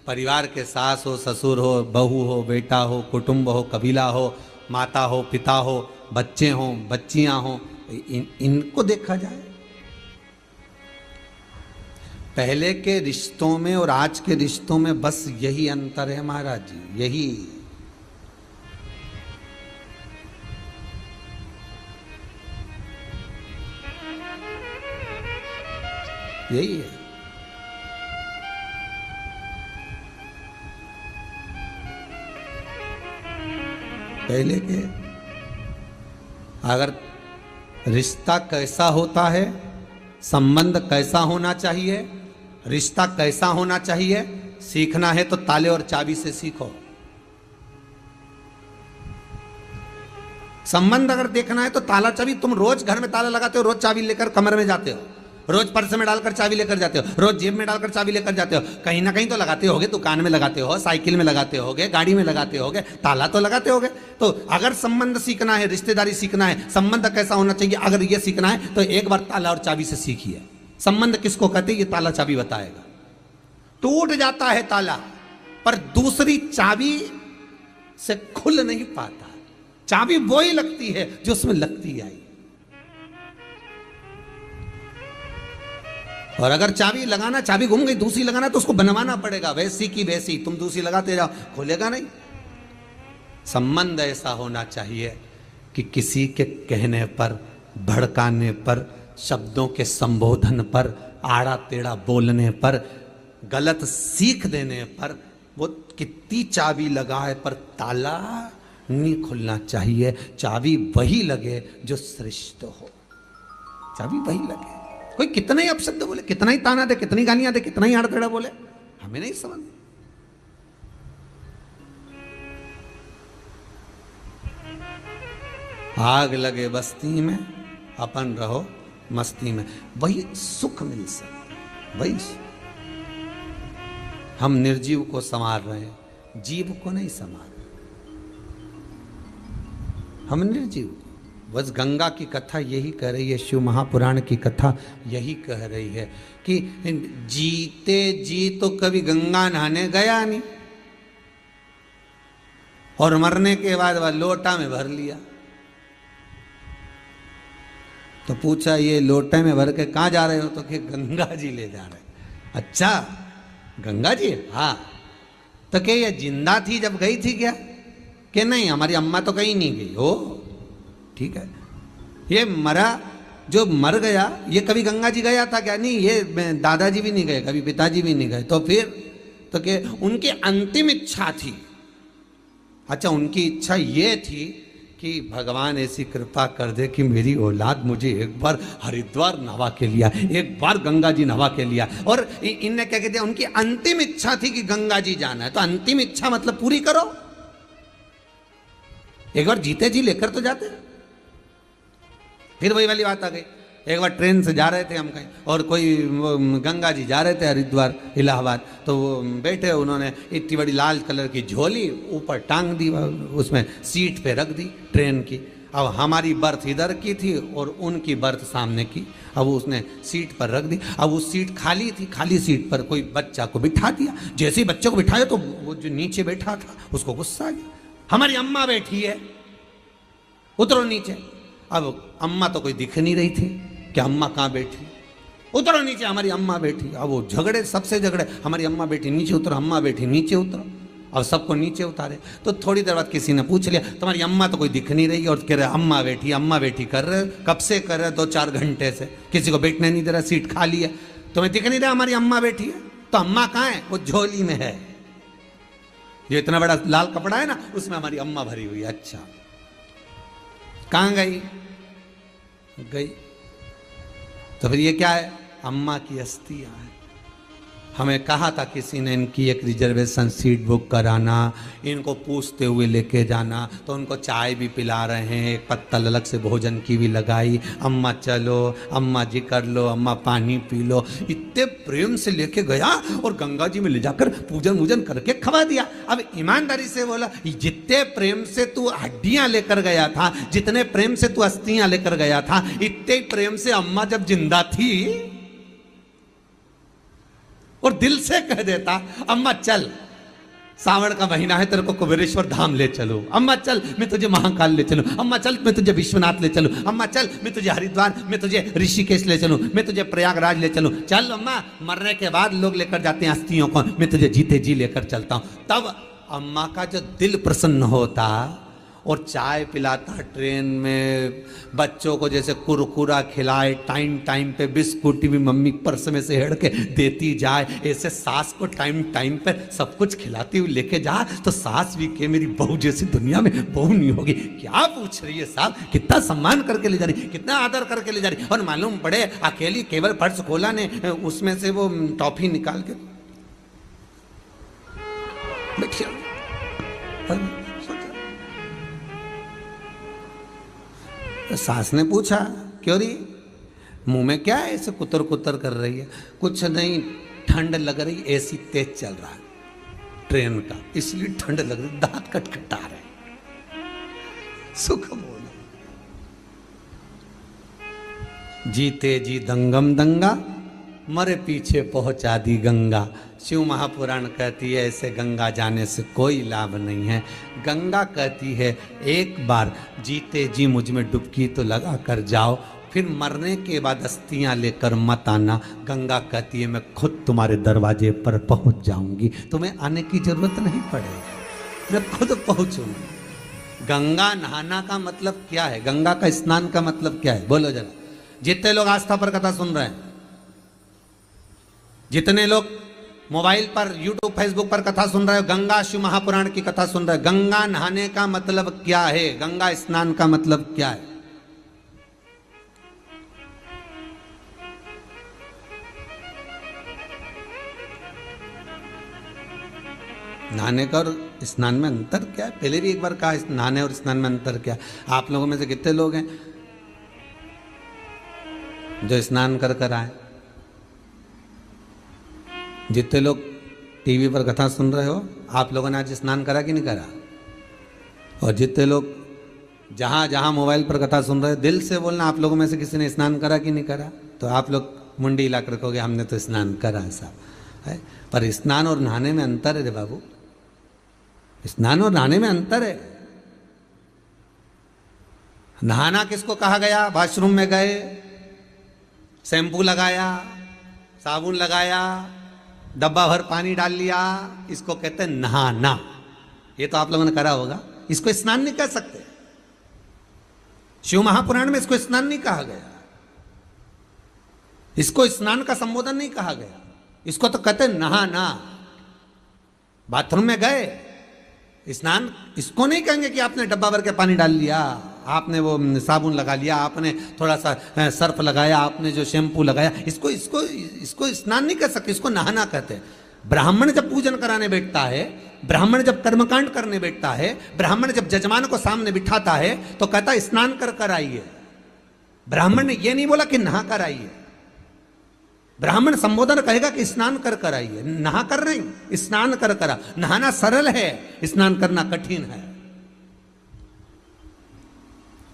परिवार के सास हो, ससुर हो, बहू हो, बेटा हो, कुटुंब हो, कबीला हो, माता हो, पिता हो, बच्चे हो, बच्चियां हो, इनको देखा जाए। पहले के रिश्तों में और आज के रिश्तों में बस यही अंतर है महाराज जी, यही है। पहले के अगर रिश्ता कैसा होता है, संबंध कैसा होना चाहिए, रिश्ता कैसा होना चाहिए, सीखना है तो ताले और चाबी से सीखो। संबंध अगर देखना है तो ताला चाबी, तुम रोज घर में ताला लगाते हो, रोज चाबी लेकर कमर में जाते हो, रोज पर्स में डालकर चाबी लेकर जाते हो, रोज जेब में डालकर चाबी लेकर जाते हो, कहीं ना कहीं तो लगाते होगे, दुकान में लगाते हो, साइकिल में लगाते होगे, गाड़ी में लगाते होगे, ताला तो लगाते होगे। तो अगर संबंध सीखना है, रिश्तेदारी सीखना है, संबंध कैसा होना चाहिए, अगर ये सीखना है तो एक बार ताला और चाबी से सीखिए। संबंध किसको कहते हैं, ये ताला चाबी बताएगा। टूट जाता है ताला पर दूसरी चाबी से खुल नहीं पाता, चाबी वही लगती है जो उसमें लगती आई। और अगर चाबी लगाना, चाबी घूम गई, दूसरी लगाना तो उसको बनवाना पड़ेगा, वैसी की वैसी, तुम दूसरी लगाते जाओ, खुलेगा नहीं। संबंध ऐसा होना चाहिए कि किसी के कहने पर, भड़काने पर, शब्दों के संबोधन पर, आड़ा टेढ़ा बोलने पर, गलत सीख देने पर, वो कितनी चाबी लगाए पर ताला नहीं खुलना चाहिए। चाबी वही लगे जो श्रेष्ठ हो, चाबी वही लगे। कोई कितना ही अपशब्द बोले, कितना ही ताना दे, कितनी गालियां दे, कितना ही आड़ा टेढ़ा बोले, हमें नहीं समझ। आग लगे बस्ती में, अपन रहो मस्ती में, वही सुख मिल सकता, वही। हम निर्जीव को संवार रहे हैं, जीव को नहीं संवार। हम निर्जीव को, बस गंगा की कथा यही कह रही है, शिव महापुराण की कथा यही कह रही है कि जीते जी तो कभी गंगा नहाने गया नहीं, और मरने के बाद वह लोटा में भर लिया। तो पूछा ये लोटे में भर के कहाँ जा रहे हो, तो कि गंगा जी ले जा रहे। अच्छा गंगा जी, हाँ। तो क्या ये जिंदा थी जब गई थी क्या, कि नहीं हमारी अम्मा तो कहीं नहीं गई हो, ठीक है। ये मरा, जो मर गया, ये कभी गंगा जी गया था क्या, नहीं, ये दादाजी भी नहीं गए, कभी पिताजी भी नहीं गए। तो फिर तो क्या उनकी अंतिम इच्छा थी। अच्छा उनकी इच्छा ये थी कि भगवान ऐसी कृपा कर दे कि मेरी औलाद मुझे एक बार हरिद्वार नहवा के लिया, एक बार गंगा जी नहवा के लिया। और इनने क्या कहते हैं, उनकी अंतिम इच्छा थी कि गंगा जी जाना है। तो अंतिम इच्छा मतलब पूरी करो, एक बार जीते जी लेकर तो जाते। फिर वही वाली बात आ गई, एक बार ट्रेन से जा रहे थे हम कहीं, और कोई गंगा जी जा रहे थे हरिद्वार इलाहाबाद, तो वो बैठे, उन्होंने इतनी बड़ी लाल कलर की झोली ऊपर टांग दी, उसमें सीट पे रख दी ट्रेन की। अब हमारी बर्थ इधर की थी और उनकी बर्थ सामने की, अब उसने सीट पर रख दी। अब उस सीट खाली थी, खाली सीट पर कोई बच्चा को बिठा दिया। जैसे ही बच्चे को बिठाया तो वो जो नीचे बैठा था उसको गुस्सा आ गया, हमारी अम्मा बैठी है, उतरो नीचे। अब अम्मा तो कोई दिख नहीं रही थी कि अम्मा कहाँ बैठी, उतरो नीचे, हमारी अम्मा बैठी। अब वो झगड़े, सबसे झगड़े, हमारी अम्मा बैठी नीचे उतरो, अम्मा बैठी नीचे उतरो। अब सबको नीचे उतारे। तो थोड़ी देर बाद किसी ने पूछ लिया, तुम्हारी अम्मा तो कोई दिख नहीं रही, और कह रहे अम्मा बैठी कर रहे, कब से कर रहे, 2-4 घंटे से, किसी को बैठने नहीं दे रहा, सीट खाली है, तुम्हें दिख नहीं रहा हमारी अम्मा बैठी है। तो अम्मा कहाँ है, वो झोली में है, जो इतना बड़ा लाल कपड़ा है ना, उसमें हमारी अम्मा भरी हुई है। अच्छा कहाँ गई, गई तो फिर ये क्या है, अम्मा की अस्थियां हैं। हमें कहा था किसी ने इनकी एक रिजर्वेशन सीट बुक कराना, इनको पूछते हुए लेके जाना, तो उनको चाय भी पिला रहे हैं, एक पत्तल अलग से भोजन की भी लगाई, अम्मा चलो, अम्मा जी कर लो, अम्मा पानी पी लो, इतने प्रेम से लेके गया और गंगा जी में ले जाकर पूजन वूजन करके खवा दिया। अब ईमानदारी से बोला, जितने प्रेम से तू हड्डियां लेकर गया था, जितने प्रेम से तू अस्थियां लेकर गया था, इतने प्रेम से अम्मा जब जिंदा थी और दिल से कह देता, अम्मा चल, सावन का महीना है, तेरे को कुबेरेश्वर धाम ले चलो, अम्मा चल मैं तुझे महाकाल ले चलूं, अम्मा चल मैं तुझे विश्वनाथ ले चलूं, अम्मा चल मैं तुझे हरिद्वार, मैं तुझे ऋषिकेश ले चलूं, मैं तुझे प्रयागराज ले चलूं, चल अम्मा, मरने के बाद लोग लेकर जाते हैं अस्थियों को, मैं तुझे जीते जी लेकर चलता हूं। तब अम्मा का जो दिल प्रसन्न होता और चाय पिलाता ट्रेन में, बच्चों को जैसे कुरकुरा खिलाए, टाइम टाइम पे बिस्कुट भी मम्मी पर्स में से हेड़ के देती जाए, ऐसे सास को टाइम टाइम पे सब कुछ खिलाती हुई लेके जा, तो सास भी के मेरी बहू जैसी दुनिया में बहू नहीं होगी। क्या पूछ रही है साहब, कितना सम्मान करके ले जा रही, कितना आदर करके ले जा रही। और मालूम पड़े अकेली केवल पर्स खोला ने, उसमें से वो टॉफी निकाल के तो सास ने पूछा, क्यों रही, मुंह में क्या है, ऐसे कुतर कुतर कर रही है? कुछ नहीं, ठंड लग रही, एसी तेज चल रहा है ट्रेन का, इसलिए ठंड लग रही, दांत कटकटा रहे, सुख बोलो। जीते जी दंगम दंगा, मरे पीछे पहुंचा दी गंगा। शिव महापुराण कहती है ऐसे गंगा जाने से कोई लाभ नहीं है। गंगा कहती है एक बार जीते जी मुझ में डुबकी तो लगा कर जाओ, फिर मरने के बाद अस्थियां लेकर मत आना। गंगा कहती है मैं खुद तुम्हारे दरवाजे पर पहुंच जाऊंगी, तुम्हें आने की जरूरत नहीं पड़ेगी, मैं खुद पहुंचूंगी। गंगा नहाना का मतलब क्या है? गंगा का स्नान का मतलब क्या है? बोलो जरा। जितने लोग आस्था पर कथा सुन रहे हैं, जितने लोग मोबाइल पर यूट्यूब फेसबुक पर कथा सुन रहे हो, गंगा शिव महापुराण की कथा सुन रहे हो, गंगा नहाने का मतलब क्या है? गंगा स्नान का मतलब क्या है? नहाने का और स्नान में अंतर क्या है? पहले भी एक बार कहा, नहाने और स्नान में अंतर क्या है? आप लोगों में से कितने लोग हैं जो स्नान कर कर आए? जितने लोग टीवी पर कथा सुन रहे हो, आप लोगों ने आज स्नान करा कि नहीं करा? और जितने लोग जहाँ जहाँ मोबाइल पर कथा सुन रहे हो, दिल से बोलना, आप लोगों में से किसी ने स्नान करा कि नहीं करा? तो आप लोग मुंडी हिला कर रखोगे हमने तो स्नान करा साहब, है। पर स्नान और नहाने में अंतर है रे बाबू, स्नान और नहाने में अंतर है। नहाना किसको कहा गया? वॉशरूम में गए, शैम्पू लगाया, साबुन लगाया, डब्बा भर पानी डाल लिया, इसको कहते हैं नहाना। ये तो आप लोगों ने करा होगा। इसको स्नान नहीं कह सकते। शिव महापुराण में इसको स्नान नहीं कहा गया, इसको स्नान का संबोधन नहीं कहा गया, इसको तो कहते हैं नहाना। बाथरूम में गए, स्नान इसको नहीं कहेंगे कि आपने डब्बा भर के पानी डाल लिया, आपने वो साबुन लगा लिया, आपने थोड़ा सा सर्फ लगाया, आपने जो शैम्पू लगाया, इसको इसको इसको स्नान नहीं कर सकते, इसको नहाना कहते हैं। ब्राह्मण जब पूजन कराने बैठता है, ब्राह्मण जब कर्मकांड करने बैठता है, ब्राह्मण जब जजमान को सामने बिठाता है तो कहता है स्नान कर कर आइए। ब्राह्मण ने यह नहीं बोला कि नहा कर आइए। ब्राह्मण संबोधन कहेगा कि स्नान कर कर आइए, नहा कर नहीं, स्नान कर कर। नहाना सरल है, स्नान करना कठिन है।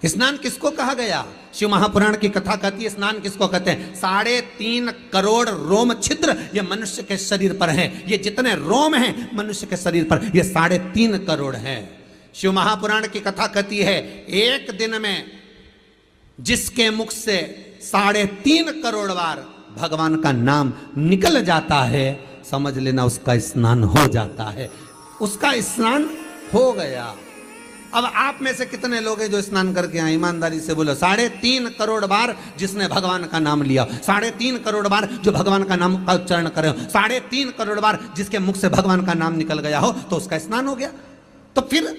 स्नान किसको कहा गया? शिव महापुराण की कथा कहती है स्नान किसको कहते हैं? 3.5 करोड़ रोम छिद्र ये मनुष्य के शरीर पर हैं। ये जितने रोम हैं मनुष्य के शरीर पर, ये 3.5 करोड़ हैं। शिव महापुराण की कथा कहती है एक दिन में जिसके मुख से 3.5 करोड़ बार भगवान का नाम निकल जाता है, समझ लेना उसका स्नान हो जाता है, उसका स्नान हो गया। अब आप में से कितने लोग हैं जो स्नान करके आए? ईमानदारी से बोलो। 3.5 करोड़ बार जिसने भगवान का नाम लिया, 3.5 करोड़ बार जो भगवान का नाम का उच्चारण करे, 3.5 करोड़ बार जिसके मुख से भगवान का नाम निकल गया हो, तो उसका स्नान हो गया। तो फिर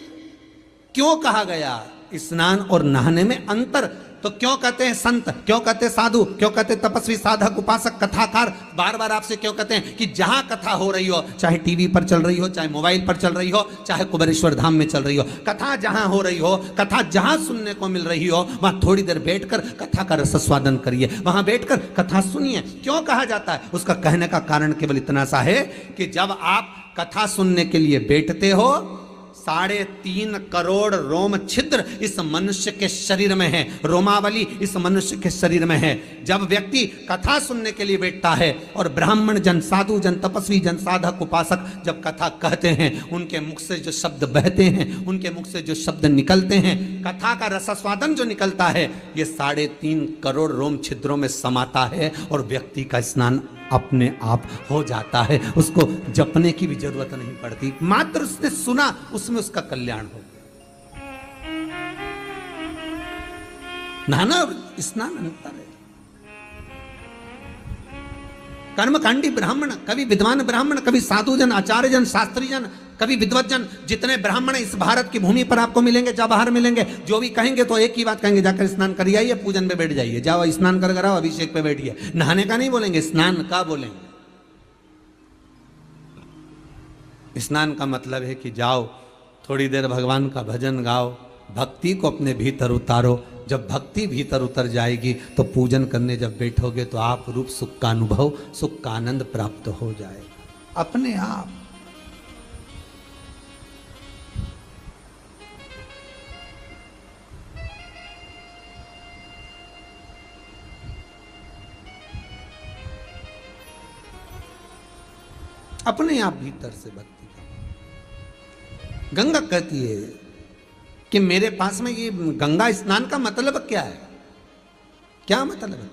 क्यों कहा गया स्नान और नहाने में अंतर? तो क्यों कहते हैं संत, क्यों कहते हैं साधु, क्यों कहते हैं तपस्वी, साधक, उपासक, कथाकार? बार बार आपसे क्यों कहते हैं कि जहां कथा हो रही हो, चाहे टीवी पर चल रही हो, चाहे मोबाइल पर चल रही हो, चाहे कुबेरेश्वर धाम में चल रही हो, कथा जहां हो रही हो, कथा जहां सुनने को मिल रही हो, वहां थोड़ी देर बैठकर कथा का रसस्वादन करिए, वहां बैठकर कथा सुनिए। क्यों कहा जाता है? उसका कहने का कारण केवल इतना सा है कि जब आप कथा सुनने के लिए बैठते हो, 3.5 करोड़ रोम छिद्र इस मनुष्य के शरीर में है, रोमावली इस मनुष्य के शरीर में है। जब व्यक्ति कथा सुनने के लिए बैठता है और ब्राह्मण जन, साधु जन, तपस्वी जन, साधक, उपासक जब कथा कहते हैं, उनके मुख से जो शब्द बहते हैं, उनके मुख से जो शब्द निकलते हैं, कथा का रसस्वादन जो निकलता है, ये 3.5 करोड़ रोम छिद्रों में समाता है और व्यक्ति का स्नान अपने आप हो जाता है। उसको जपने की भी जरूरत नहीं पड़ती, मात्र उसने सुना, उसमें उसका कल्याण हो गया। नहाना और स्नान अंतर है। कर्मकांडी ब्राह्मण, कभी विद्वान ब्राह्मण, कभी साधु जन, आचार्य जन, शास्त्री जन, कभी विद्वत जन, जितने ब्राह्मण इस भारत की भूमि पर आपको मिलेंगे, जब बाहर मिलेंगे, जो भी कहेंगे तो एक ही बात कहेंगे, जाकर स्नान कर आइए, पूजन पे बैठ जाइए, जाओ स्नान कर आओ, अभिषेक पे बैठिए। नहाने का नहीं बोलेंगे, स्नान का बोलेंगे। स्नान का मतलब है कि जाओ थोड़ी देर भगवान का भजन गाओ, भक्ति को अपने भीतर उतारो, जब भक्ति भीतर उतर जाएगी तो पूजन करने जब बैठोगे तो आप रूप सुख का अनुभव, सुख का आनंद प्राप्त हो जाएगा अपने आप। अपने आप भीतर से भक्ति का। गंगा कहती है कि मेरे पास में ये गंगा स्नान का मतलब क्या है? क्या मतलब है?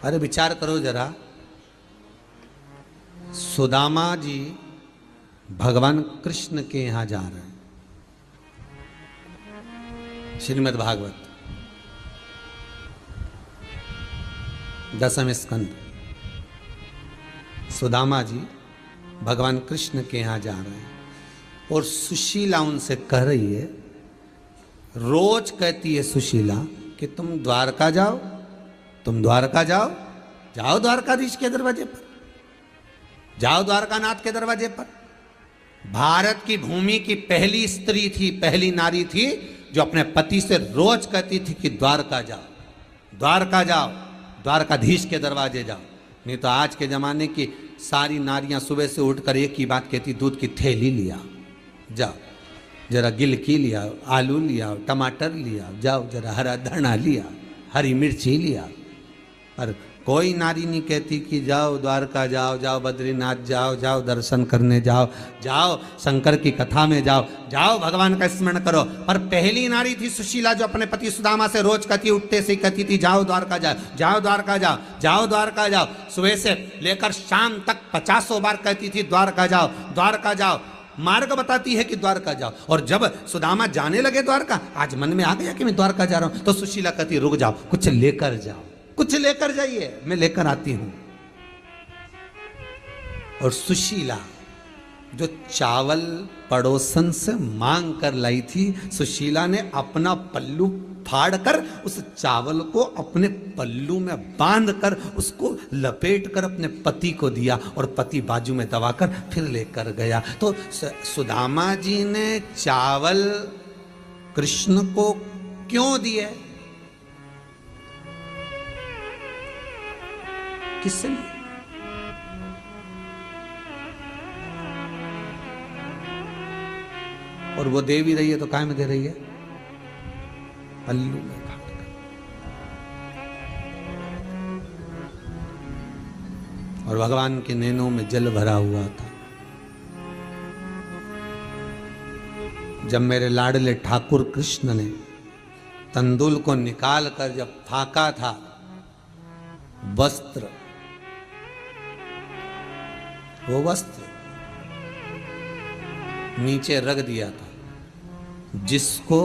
अरे विचार करो जरा, सुदामा जी भगवान कृष्ण के यहां जा रहे हैं, श्रीमद् भागवत 10वें स्कंद। सुदामा जी भगवान कृष्ण के यहां जा रहे हैं और सुशीला उनसे कह रही है, रोज कहती है सुशीला कि तुम द्वारका जाओ, तुम द्वारका जाओ, जाओ द्वारकाधीश के दरवाजे पर, जाओ द्वारकानाथ के दरवाजे पर। भारत की भूमि की पहली स्त्री थी, पहली नारी थी जो अपने पति से रोज कहती थी कि द्वारका जाओ, द्वारका जाओ, द्वारकाधीश के दरवाजे जाओ। नहीं तो आज के जमाने की सारी नारियां सुबह से उठकर एक ही बात कहती, दूध की थैली लिया, जाओ जरा गिलकी लिया, आलू लिया, टमाटर लिया, जाओ जरा हरा धना लिया, हरी मिर्ची लिया। और कोई नारी नहीं कहती कि जाओ द्वारका जाओ, जाओ बद्रीनाथ जाओ, जाओ दर्शन करने जाओ, जाओ शंकर की कथा में जाओ, जाओ भगवान का स्मरण करो। पर पहली नारी थी सुशीला जो अपने पति सुदामा से रोज कहती, उठते से कहती थी, जाओ द्वारका जाओ, जाओ द्वारका जाओ, जाओ द्वारका जाओ। सुबह से लेकर शाम तक 50 बार कहती थी द्वारका जाओ, द्वारका जाओ। मार्ग बताती है कि द्वारका जाओ। और जब सुदामा जाने लगे द्वारका, आज मन में आ गया कि मैं द्वारका जा रहा हूं, तो सुशीला कहती, रुक जाओ, कुछ लेकर जाओ, कुछ लेकर जाइए, मैं लेकर आती हूं। और सुशीला जो चावल पड़ोसन से मांग कर लाई थी, सुशीला ने अपना पल्लू फाड़कर उस चावल को अपने पल्लू में बांधकर उसको लपेट कर अपने पति को दिया और पति बाजू में दबाकर फिर लेकर गया। तो सुदामा जी ने चावल कृष्ण को क्यों दिए? किससे लिए? और वो दे भी रही है तो काय में दे रही है? पल्लू में फाड़कर। और भगवान के नैनों में जल भरा हुआ था। जब मेरे लाडले ठाकुर कृष्ण ने तंदुल को निकाल कर जब फाका था, वस्त्र, वो वस्त्र नीचे रख दिया था, जिसको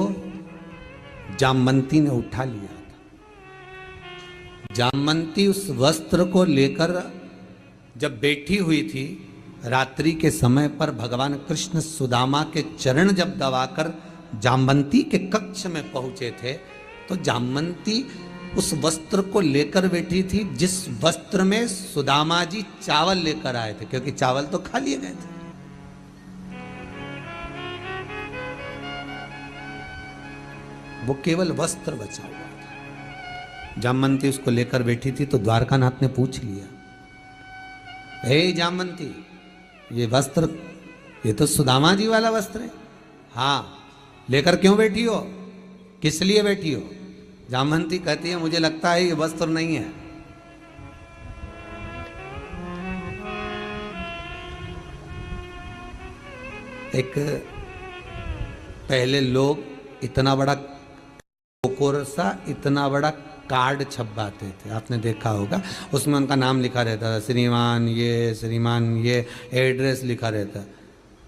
जामवंती ने उठा लिया था। जामवंती उस वस्त्र को लेकर जब बैठी हुई थी, रात्रि के समय पर भगवान कृष्ण सुदामा के चरण जब दबाकर जामवंती के कक्ष में पहुंचे थे, तो जामवंती उस वस्त्र को लेकर बैठी थी जिस वस्त्र में सुदामा जी चावल लेकर आए थे, क्योंकि चावल तो खा लिए गए थे। वो केवल वस्त्र बचा हुआ था। जामवंती उसको लेकर बैठी थी तो द्वारकानाथ ने पूछ लिया, हे जामवंती, ये वस्त्र, ये तो सुदामा जी वाला वस्त्र है। हाँ, लेकर क्यों बैठी हो? किस लिए बैठी हो? जामवंती कहती है, मुझे लगता है ये वस्त्र नहीं है। एक पहले लोग इतना बड़ा कोरसा, इतना बड़ा कार्ड छपवाते थे, आपने देखा होगा। उसमें उनका नाम लिखा रहता था, श्रीमान ये, एड्रेस लिखा रहता,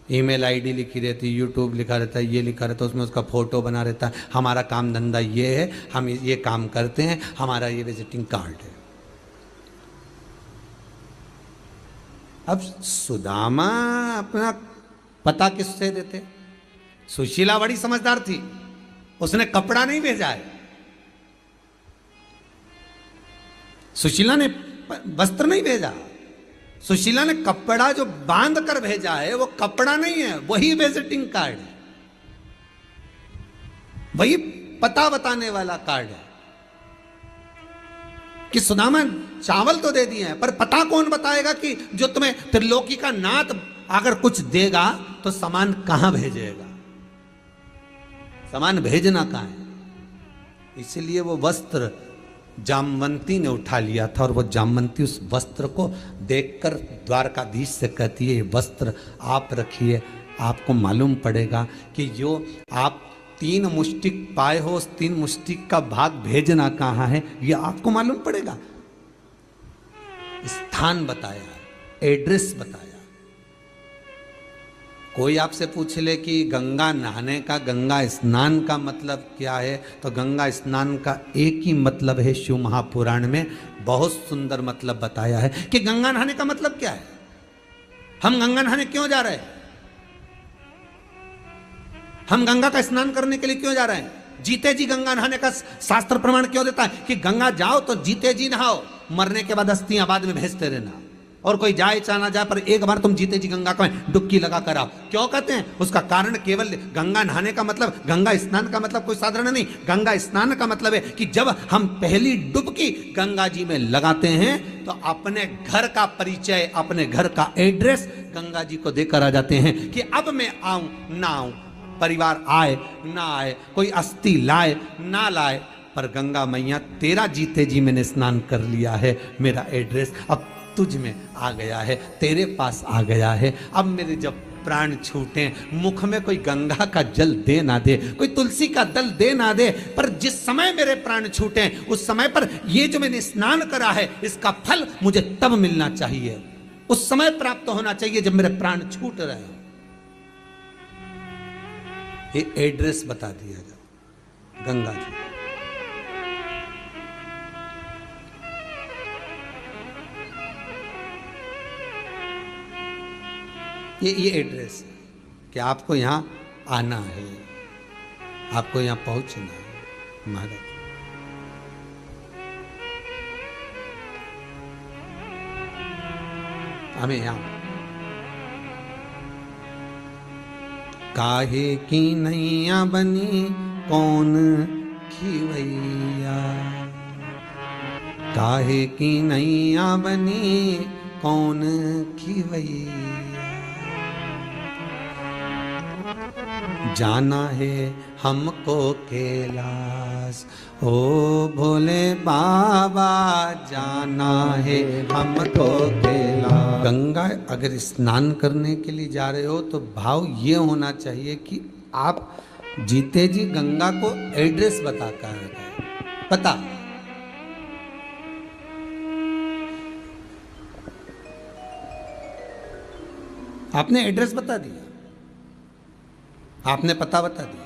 ईमेल आईडी लिखी रहती, यूट्यूब लिखा रहता, ये लिखा रहता, उसमें उसका फोटो बना रहता, हमारा काम धंधा ये है, हम ये काम करते हैं, हमारा ये विजिटिंग कार्ड है। अब सुदामा अपना पता किससे देते? सुशीला बड़ी समझदार थी, उसने कपड़ा नहीं भेजा है, सुशीला ने वस्त्र नहीं भेजा, सुशीला ने कपड़ा जो बांध कर भेजा है वो कपड़ा नहीं है, वही विजिटिंग कार्ड है, वही पता बताने वाला कार्ड है कि सुदामा चावल तो दे दिए हैं, पर पता कौन बताएगा कि जो तुम्हें त्रिलोकी का नाथ अगर कुछ देगा तो सामान कहां भेजेगा, सामान भेजना कहां है। इसलिए वो वस्त्र जामवंती ने उठा लिया था और वो जामवंती उस वस्त्र को देखकर द्वारकाधीश से कहती है, ये वस्त्र आप रखिए, आपको मालूम पड़ेगा कि जो आप 3 मुष्टिक पाए हो उस 3 मुष्टिक का भाग भेजना कहाँ है, ये आपको मालूम पड़ेगा। स्थान बताया, एड्रेस बताया। कोई आपसे पूछ ले कि गंगा नहाने का, गंगा स्नान का मतलब क्या है, तो गंगा स्नान का एक ही मतलब है, शिव महापुराण में बहुत सुंदर मतलब बताया है कि गंगा नहाने का मतलब क्या है। हम गंगा नहाने क्यों जा रहे हैं, हम गंगा का स्नान करने के लिए क्यों जा रहे हैं। जीते जी गंगा नहाने का शास्त्र प्रमाण क्यों देता है कि गंगा जाओ तो जीते जी नहाओ, मरने के बाद अस्थियां बाद में भेजते रहना, और कोई जाए चाहे ना जाए पर एक बार तुम जीते जी गंगा का डुबकी लगा कर आओ। क्यों कहते हैं, उसका कारण केवल गंगा नहाने का मतलब, गंगा स्नान का मतलब कोई साधारण नहीं। गंगा स्नान का मतलब है कि जब हम पहली डुबकी गंगा जी में लगाते हैं तो अपने घर का परिचय, अपने घर का एड्रेस गंगा जी को देकर आ जाते हैं कि अब मैं आऊं ना आऊं, परिवार आए ना आए, कोई अस्थि लाए ना लाए, पर गंगा मैया तेरा जीते जी मैंने स्नान कर लिया है, मेरा एड्रेस अब तुझ में आ गया है, तेरे पास आ गया है। अब मेरे जब प्राण छूटे, मुख में कोई गंगा का जल दे ना दे, कोई तुलसी का दल दे ना दे, पर जिस समय मेरे प्राण छूटे उस समय पर ये जो मैंने स्नान करा है इसका फल मुझे तब मिलना चाहिए, उस समय प्राप्त होना चाहिए जब मेरे प्राण छूट रहे हैं। ये एड्रेस बता दिया जाए गंगा जी। ये एड्रेस है कि आपको यहां आना है, आपको यहां पहुंचना है। महाराज हमें यहां काहे की नैया बनी कौन खिवैया, काहे की नैया बनी कौन खिवैया, जाना है हमको कैलाश, ओ भोले बाबा जाना है हमको कैलाश। गंगा अगर स्नान करने के लिए जा रहे हो तो भाव ये होना चाहिए कि आप जीते जी गंगा को एड्रेस बता कर गए, पता। आपने एड्रेस बता दिया, आपने पता बता दिया।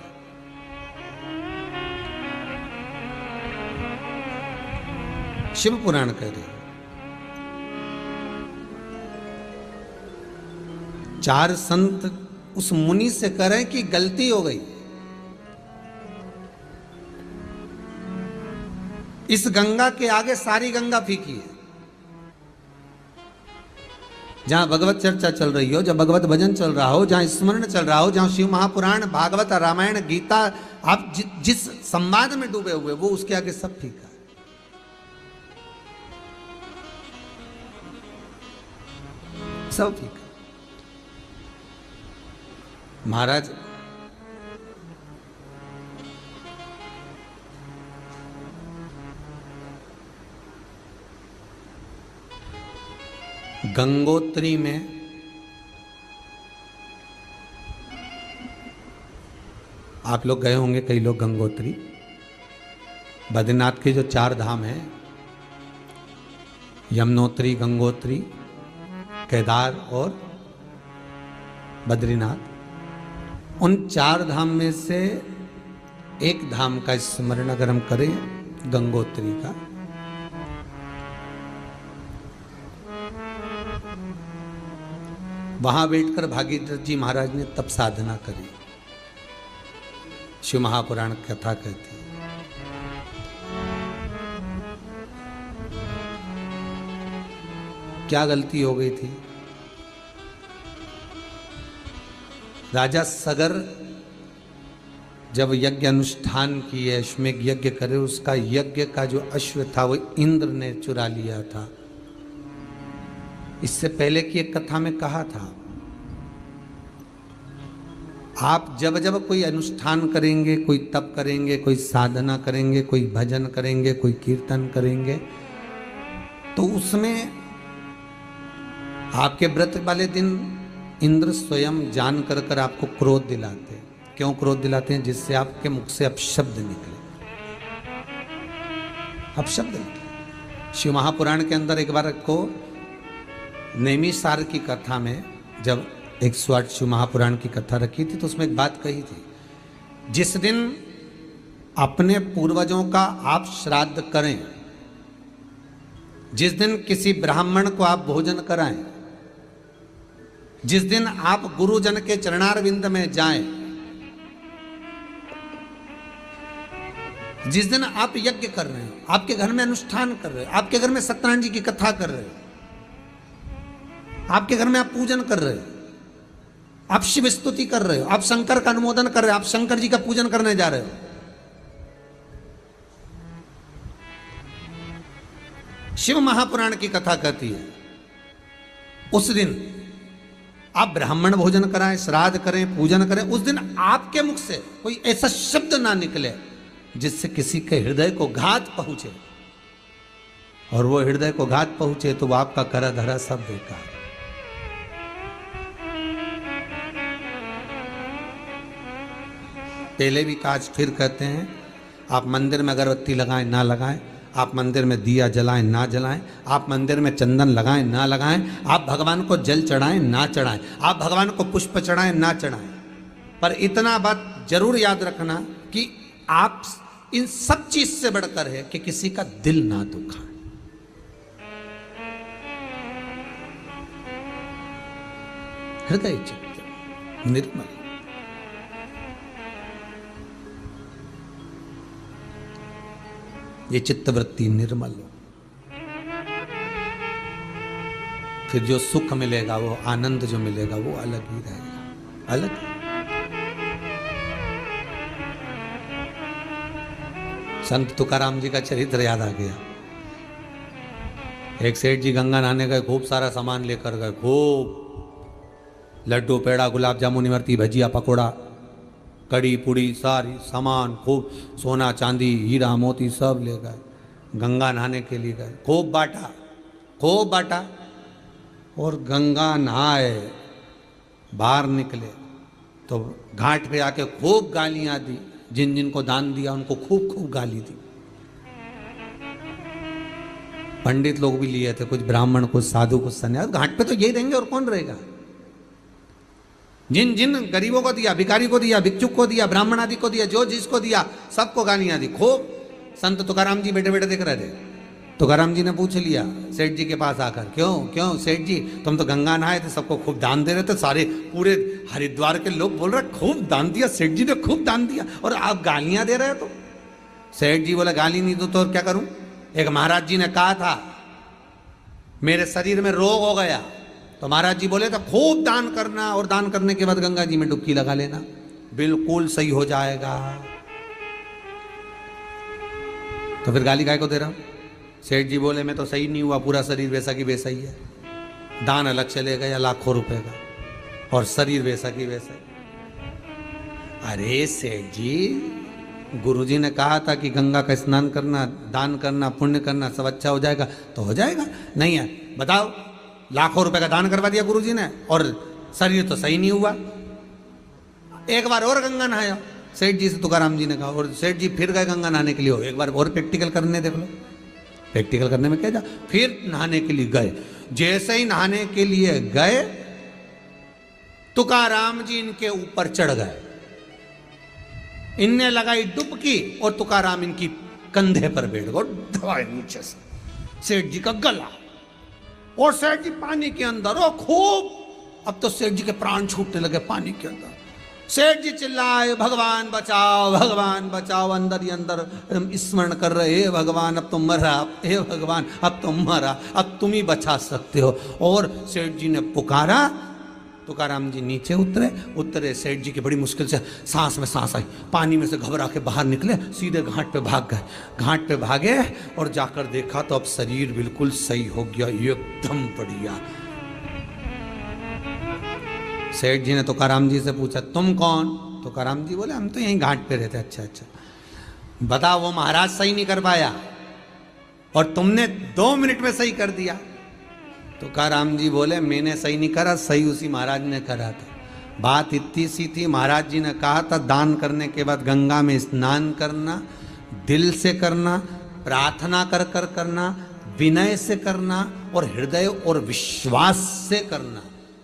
शिव पुराण कह रहे 4 संत उस मुनि से कह रहे कि गलती हो गई, इस गंगा के आगे सारी गंगा फीकी है। जहां भगवत चर्चा चल रही हो, जहां भगवत भजन चल रहा हो, जहां स्मरण चल रहा हो, जहां शिव महापुराण, भागवत, रामायण, गीता, आप जिस संवाद में डूबे हुए वो उसके आगे सब फीका है। सब फीका। महाराज गंगोत्री में आप लोग गए होंगे, कई लोग गंगोत्री। बद्रीनाथ के जो 4 धाम हैं, यमुनोत्री, गंगोत्री, केदार और बद्रीनाथ, उन 4 धाम में से एक धाम का स्मरण अगर हम करें, गंगोत्री का, वहां बैठकर भागीरथ जी महाराज ने तप साधना करी। शिव महापुराण कथा कहती है क्या गलती हो गई थी? राजा सगर जब यज्ञ अनुष्ठान किए, अश्वमेघ यज्ञ करे, उसका यज्ञ का जो अश्व था वो इंद्र ने चुरा लिया था। इससे पहले की एक कथा में कहा था, आप जब जब कोई अनुष्ठान करेंगे, कोई तप करेंगे, कोई साधना करेंगे, कोई भजन करेंगे, कोई कीर्तन करेंगे, तो उसमें आपके व्रत वाले दिन इंद्र स्वयं जान कर कर आपको क्रोध दिलाते हैं। क्यों क्रोध दिलाते हैं? जिससे आपके मुख से अपशब्द निकले, अपशब्द निकले। शिव महापुराण के अंदर एक बार को नैमिषारण्य की कथा में जब 108 शिव महापुराण की कथा रखी थी तो उसमें एक बात कही थी, जिस दिन अपने पूर्वजों का आप श्राद्ध करें, जिस दिन किसी ब्राह्मण को आप भोजन कराएं, जिस दिन आप गुरुजन के चरणारविंद में जाएं, जिस दिन आप यज्ञ कर रहे हो, आपके घर में अनुष्ठान कर रहे हो, आपके घर में सत्यनारायण जी की कथा कर रहे हो, आपके घर में आप पूजन कर रहे हो, आप शिव स्तुति कर रहे हो, आप शंकर का अनुमोदन कर रहे हो, आप शंकर जी का पूजन करने जा रहे हो, शिव महापुराण की कथा कहती है उस दिन आप ब्राह्मण भोजन कराएं, श्राद्ध करें, पूजन करें, उस दिन आपके मुख से कोई ऐसा शब्द ना निकले जिससे किसी के हृदय को घात पहुंचे, और वो हृदय को घात पहुंचे तो वो आपका करा धरा सब बेकार। पहले भी काज फिर कहते हैं, आप मंदिर में अगरबत्ती लगाएं ना लगाएं, आप मंदिर में दिया जलाएं ना जलाएं, आप मंदिर में चंदन लगाएं ना लगाएं, आप भगवान को जल चढ़ाएं ना चढ़ाएं, आप भगवान को पुष्प चढ़ाएं ना चढ़ाएं, पर इतना बात जरूर याद रखना कि आप इन सब चीज से बढ़कर है कि किसी का दिल ना दुखाएं। हृदय चित्त निर्मल, ये चित्तवृत्ति निर्मल हो, फिर जो सुख मिलेगा, वो आनंद जो मिलेगा वो अलग ही रहेगा, अलग ही। संत तुकाराम जी का चरित्र याद आ गया। एक सेठ जी गंगा नहाने गए, खूब सारा सामान लेकर गए, खूब लड्डू पेड़ा गुलाब जामुन इमरती भजिया पकोड़ा कड़ी पुड़ी सारी सामान, खूब सोना चांदी हीरा मोती सब ले गए, गंगा नहाने के लिए गए, खूब बांटा, खूब बांटा, और गंगा नहाए बाहर निकले तो घाट पे आके खूब गालियां दी, जिन जिन को दान दिया उनको खूब खूब गाली दी। पंडित लोग भी लिए थे, कुछ ब्राह्मण, कुछ साधु, कुछ सन्यास, घाट पे तो यही रहेंगे और कौन रहेगा। जिन जिन गरीबों को दिया, भिखारी को दिया, भिक्षुक को दिया, ब्राह्मण आदि को दिया, जो जिसको दिया सबको गालियां दी खूब। संत तुकाराम जी बैठे बैठे देख रहे थे। तुकाराम जी ने पूछ लिया सेठ जी के पास आकर, क्यों क्यों सेठ जी, तुम तो गंगा नहाए थे, सबको खूब दान दे रहे थे, सारे पूरे हरिद्वार के लोग बोल रहे खूब दान दिया, सेठ जी ने खूब दान दिया, और आप गालियां दे रहे हो। तो सेठ जी बोला गाली नहीं दो तो और क्या करूं। एक महाराज जी ने कहा था मेरे शरीर में रोग हो गया, तो महाराज जी बोले तो खूब दान करना, और दान करने के बाद गंगा जी में डुबकी लगा लेना, बिल्कुल सही हो जाएगा। तो फिर गाली काय को दे रहा हूं। सेठ जी बोले मैं तो सही नहीं हुआ, पूरा शरीर वैसा की वैसा ही है, दान अलग चले गया लाखों रुपए का, और शरीर वैसा की वैसा। अरे सेठ जी, गुरुजी ने कहा था कि गंगा का स्नान करना, दान करना, पुण्य करना, सब अच्छा हो जाएगा, तो हो जाएगा। नहीं है, बताओ, लाखों रुपए का दान करवा दिया गुरुजी ने और शरीर तो सही नहीं हुआ। एक बार और गंगा नहाया, सेठ जी से तुकाराम जी ने कहा, और सेठ जी फिर गए गंगा नहाने के लिए, एक बार और प्रैक्टिकल करने देख लो। प्रैक्टिकल करने में क्या जा, फिर नहाने के लिए गए। जैसे ही नहाने के लिए गए, तुकाराम जी इनके ऊपर चढ़ गए, इनने लगाई डुबकी और तुकाराम इनकी कंधे पर बैठ गए, दबाए नीचे से सेठ जी का गला, और सेठ जी पानी के अंदर, और खूब, अब तो सेठ जी के प्राण छूटने लगे पानी के अंदर। सेठ जी चिल्लाए, भगवान बचाओ, अंदर ही अंदर स्मरण कर रहे, हे भगवान अब तुम मरा, हे भगवान अब तुम मरा, अब तुम ही बचा सकते हो। और सेठ जी ने पुकारा, तुकाराम जी नीचे उतरे, सेठ जी की बड़ी मुश्किल से सांस में सांस आई, पानी में से घबरा के बाहर निकले, सीधे घाट पे भाग गए। घाट पे भागे और जाकर देखा तो अब शरीर बिल्कुल सही हो गया, एकदम बढ़िया। सेठ जी ने तुकाराम जी से पूछा, तुम कौन? तुकाराम जी बोले, हम तो यहीं घाट पे रहते। अच्छा, बताओ, वो महाराज सही नहीं कर पाया और तुमने 2 मिनट में सही कर दिया। तुकाराम जी बोले, मैंने सही नहीं करा, सही उसी महाराज ने करा था। बात इतनी सी थी, महाराज जी ने कहा था दान करने के बाद गंगा में स्नान करना, दिल से करना, प्रार्थना कर कर करना, विनय से करना और हृदय और विश्वास से करना।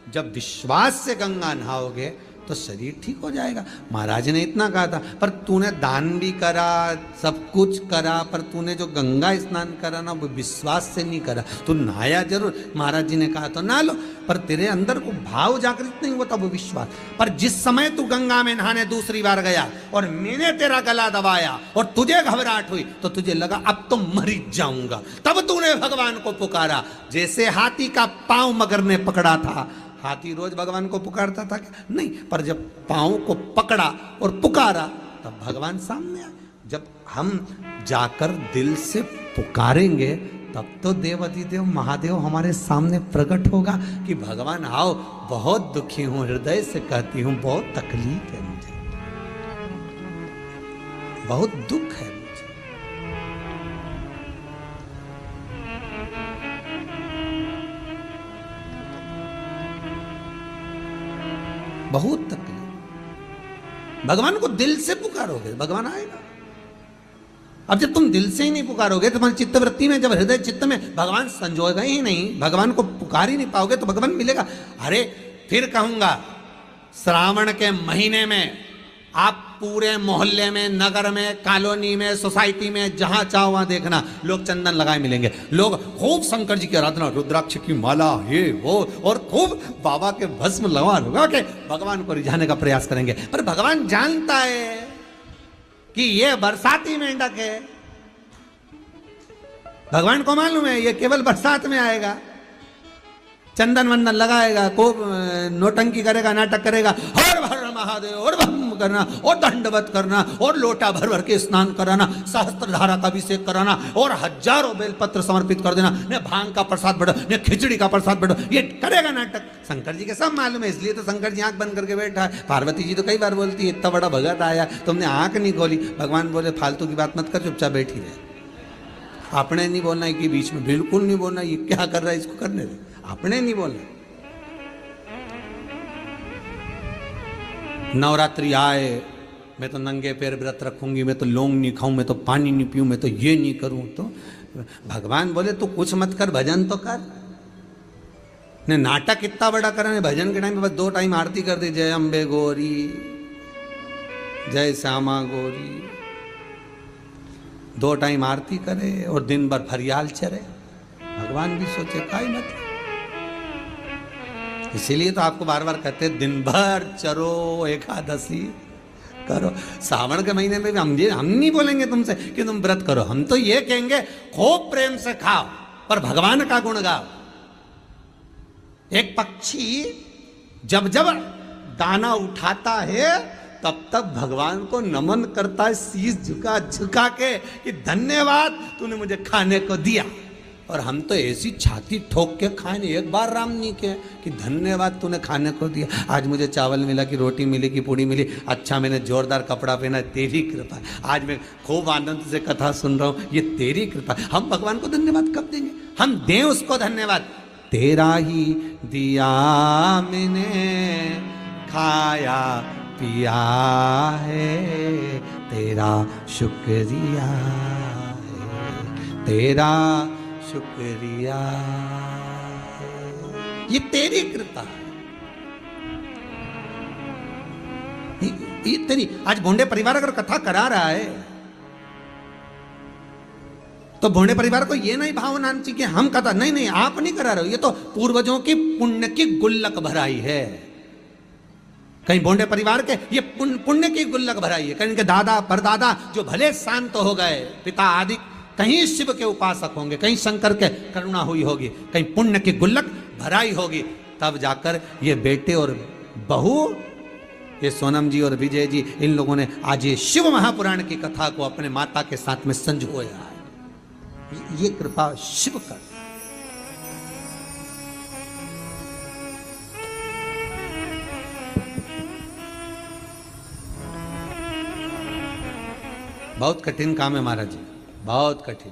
जब विश्वास से गंगा नहाओगे तो शरीर ठीक हो जाएगा। महाराज ने इतना कहा था, पर तूने दान भी करा, सब कुछ करा, पर तूने जो गंगा स्नान करा ना वो विश्वास से नहीं करा। तू नहाया जरूर, महाराज जी ने कहा तो नहा लो, पर तेरे अंदर को भाव जागृत नहीं होता, वो विश्वास। पर जिस समय तू गंगा में नहाने दूसरी बार गया और मैंने तेरा गला दबाया और तुझे घबराहट हुई तो तुझे लगा अब तो मर जाऊंगा, तब तूने भगवान को पुकारा। जैसे हाथी का पांव मगर ने पकड़ा था, हाथी रोज भगवान को पुकारता था क्या? नहीं, पर जब पांव को पकड़ा और पुकारा तब भगवान सामने आए। जब हम जाकर दिल से पुकारेंगे तब तो देवाधिदेव महादेव हमारे सामने प्रकट होगा कि भगवान आओ, बहुत दुखी हूं, हृदय से कहती हूं, बहुत तकलीफ है मुझे, बहुत दुख है मुझे। बहुत तकलीफ। भगवान को दिल से पुकारोगे भगवान आएगा। अब जब तुम दिल से ही नहीं पुकारोगे, तुम्हारी चित्तवृत्ति में, जब हृदय चित्त में भगवान संजोएगा ही नहीं, भगवान को पुकार ही नहीं पाओगे तो भगवान मिलेगा। अरे फिर कहूंगा, श्रावण के महीने में आप पूरे मोहल्ले में, नगर में, कॉलोनी में, सोसाइटी में, जहां चाहो वहां देखना लोग चंदन लगाए मिलेंगे। लोग खूब शंकर जी की आराधना, रुद्राक्ष की माला, ये वो, और खूब बाबा के भस्म लगा के भगवान को रिझाने का प्रयास करेंगे। पर भगवान जानता है कि ये बरसाती मेंढक है। भगवान को मालूम है ये केवल बरसात में आएगा, चंदन वंदन लगाएगा, खूब नोटंकी करेगा, नाटक करेगा, हर हर महादेव और भम करना और दंडवत करना और लोटा भर भर के स्नान कराना, सहस्त्र धारा का अभिषेक कराना और हजारों बेलपत्र समर्पित कर देना, न भांग का प्रसाद बढ़ो, न खिचड़ी का प्रसाद बढ़ो, ये करेगा नाटक। शंकर जी के सब मालूम है, इसलिए तो शंकर जी आंख बंद करके बैठा है। पार्वती जी तो कई बार बोलती है, इतना बड़ा भगत आया तुमने आंख नहीं खोली। भगवान बोले, फालतू की बात मत कर, चुपचाप बैठी रहे। आपने नहीं बोलना है कि बीच में, बिल्कुल नहीं बोलना, ये क्या कर रहा है इसको करने दे, आपने नहीं बोलना। नवरात्रि आए, मैं तो नंगे पैर व्रत रखूंगी, मैं तो लौंग नहीं खाऊं, मैं तो पानी नहीं पीऊं, मैं तो ये नहीं करूं। तो भगवान बोले तू कुछ मत कर, भजन तो कर। ने नाटक इतना बड़ा करा, भजन के टाइम पे बस 2 टाइम आरती कर दी, जय अम्बे गौरी, जय श्यामा गौरी, 2 टाइम आरती करे और दिन भर फरियाल चरे। भगवान भी सोचे काई मत। इसीलिए तो आपको बार बार कहते हैं दिन भर चरो, एकादशी करो। सावन के महीने में भी हम नहीं बोलेंगे तुमसे कि तुम व्रत करो, हम तो ये कहेंगे खूब प्रेम से खाओ पर भगवान का गुण गाओ। एक पक्षी जब जब दाना उठाता है तब तब भगवान को नमन करता है, शीश झुका झुका के कि धन्यवाद तूने मुझे खाने को दिया। और हम तो ऐसी छाती ठोक के खाए, एक बार राम नहीं के कि धन्यवाद तूने खाने को दिया। आज मुझे चावल मिला, कि रोटी मिली, कि पूड़ी मिली, अच्छा मैंने जोरदार कपड़ा पहना, तेरी कृपा है। आज मैं खूब आनंद से कथा सुन रहा हूँ, ये तेरी कृपा। हम भगवान को धन्यवाद कब देंगे? हम दें उसको धन्यवाद। तेरा ही दिया मैंने खाया पिया है, तेरा शुक्रिया है, तेरा शुक्रिया, ये तेरी कृपा है, ये तेरी। आज भोंडे परिवार अगर कथा करा रहा है तो भोंडे परिवार को ये नहीं भावना चाहिए कि हम कथा, नहीं आप नहीं करा रहे हो, ये तो पूर्वजों की पुण्य की गुल्लक भराई है। कहीं भोंडे परिवार के ये पुण्य की गुल्लक भराई है, कहीं इनके दादा परदादा जो भले शांत हो गए पिता आदि, कहीं शिव के उपासक होंगे, कहीं शंकर के करुणा हुई होगी, कहीं पुण्य की गुल्लक भराई होगी, तब जाकर ये बेटे और बहू, ये सोनम जी और विजय जी, इन लोगों ने आज ये शिव महापुराण की कथा को अपने माता के साथ में संजोया है। ये कृपा शिव कर। बहुत कठिन काम है महाराज जी, बहुत कठिन।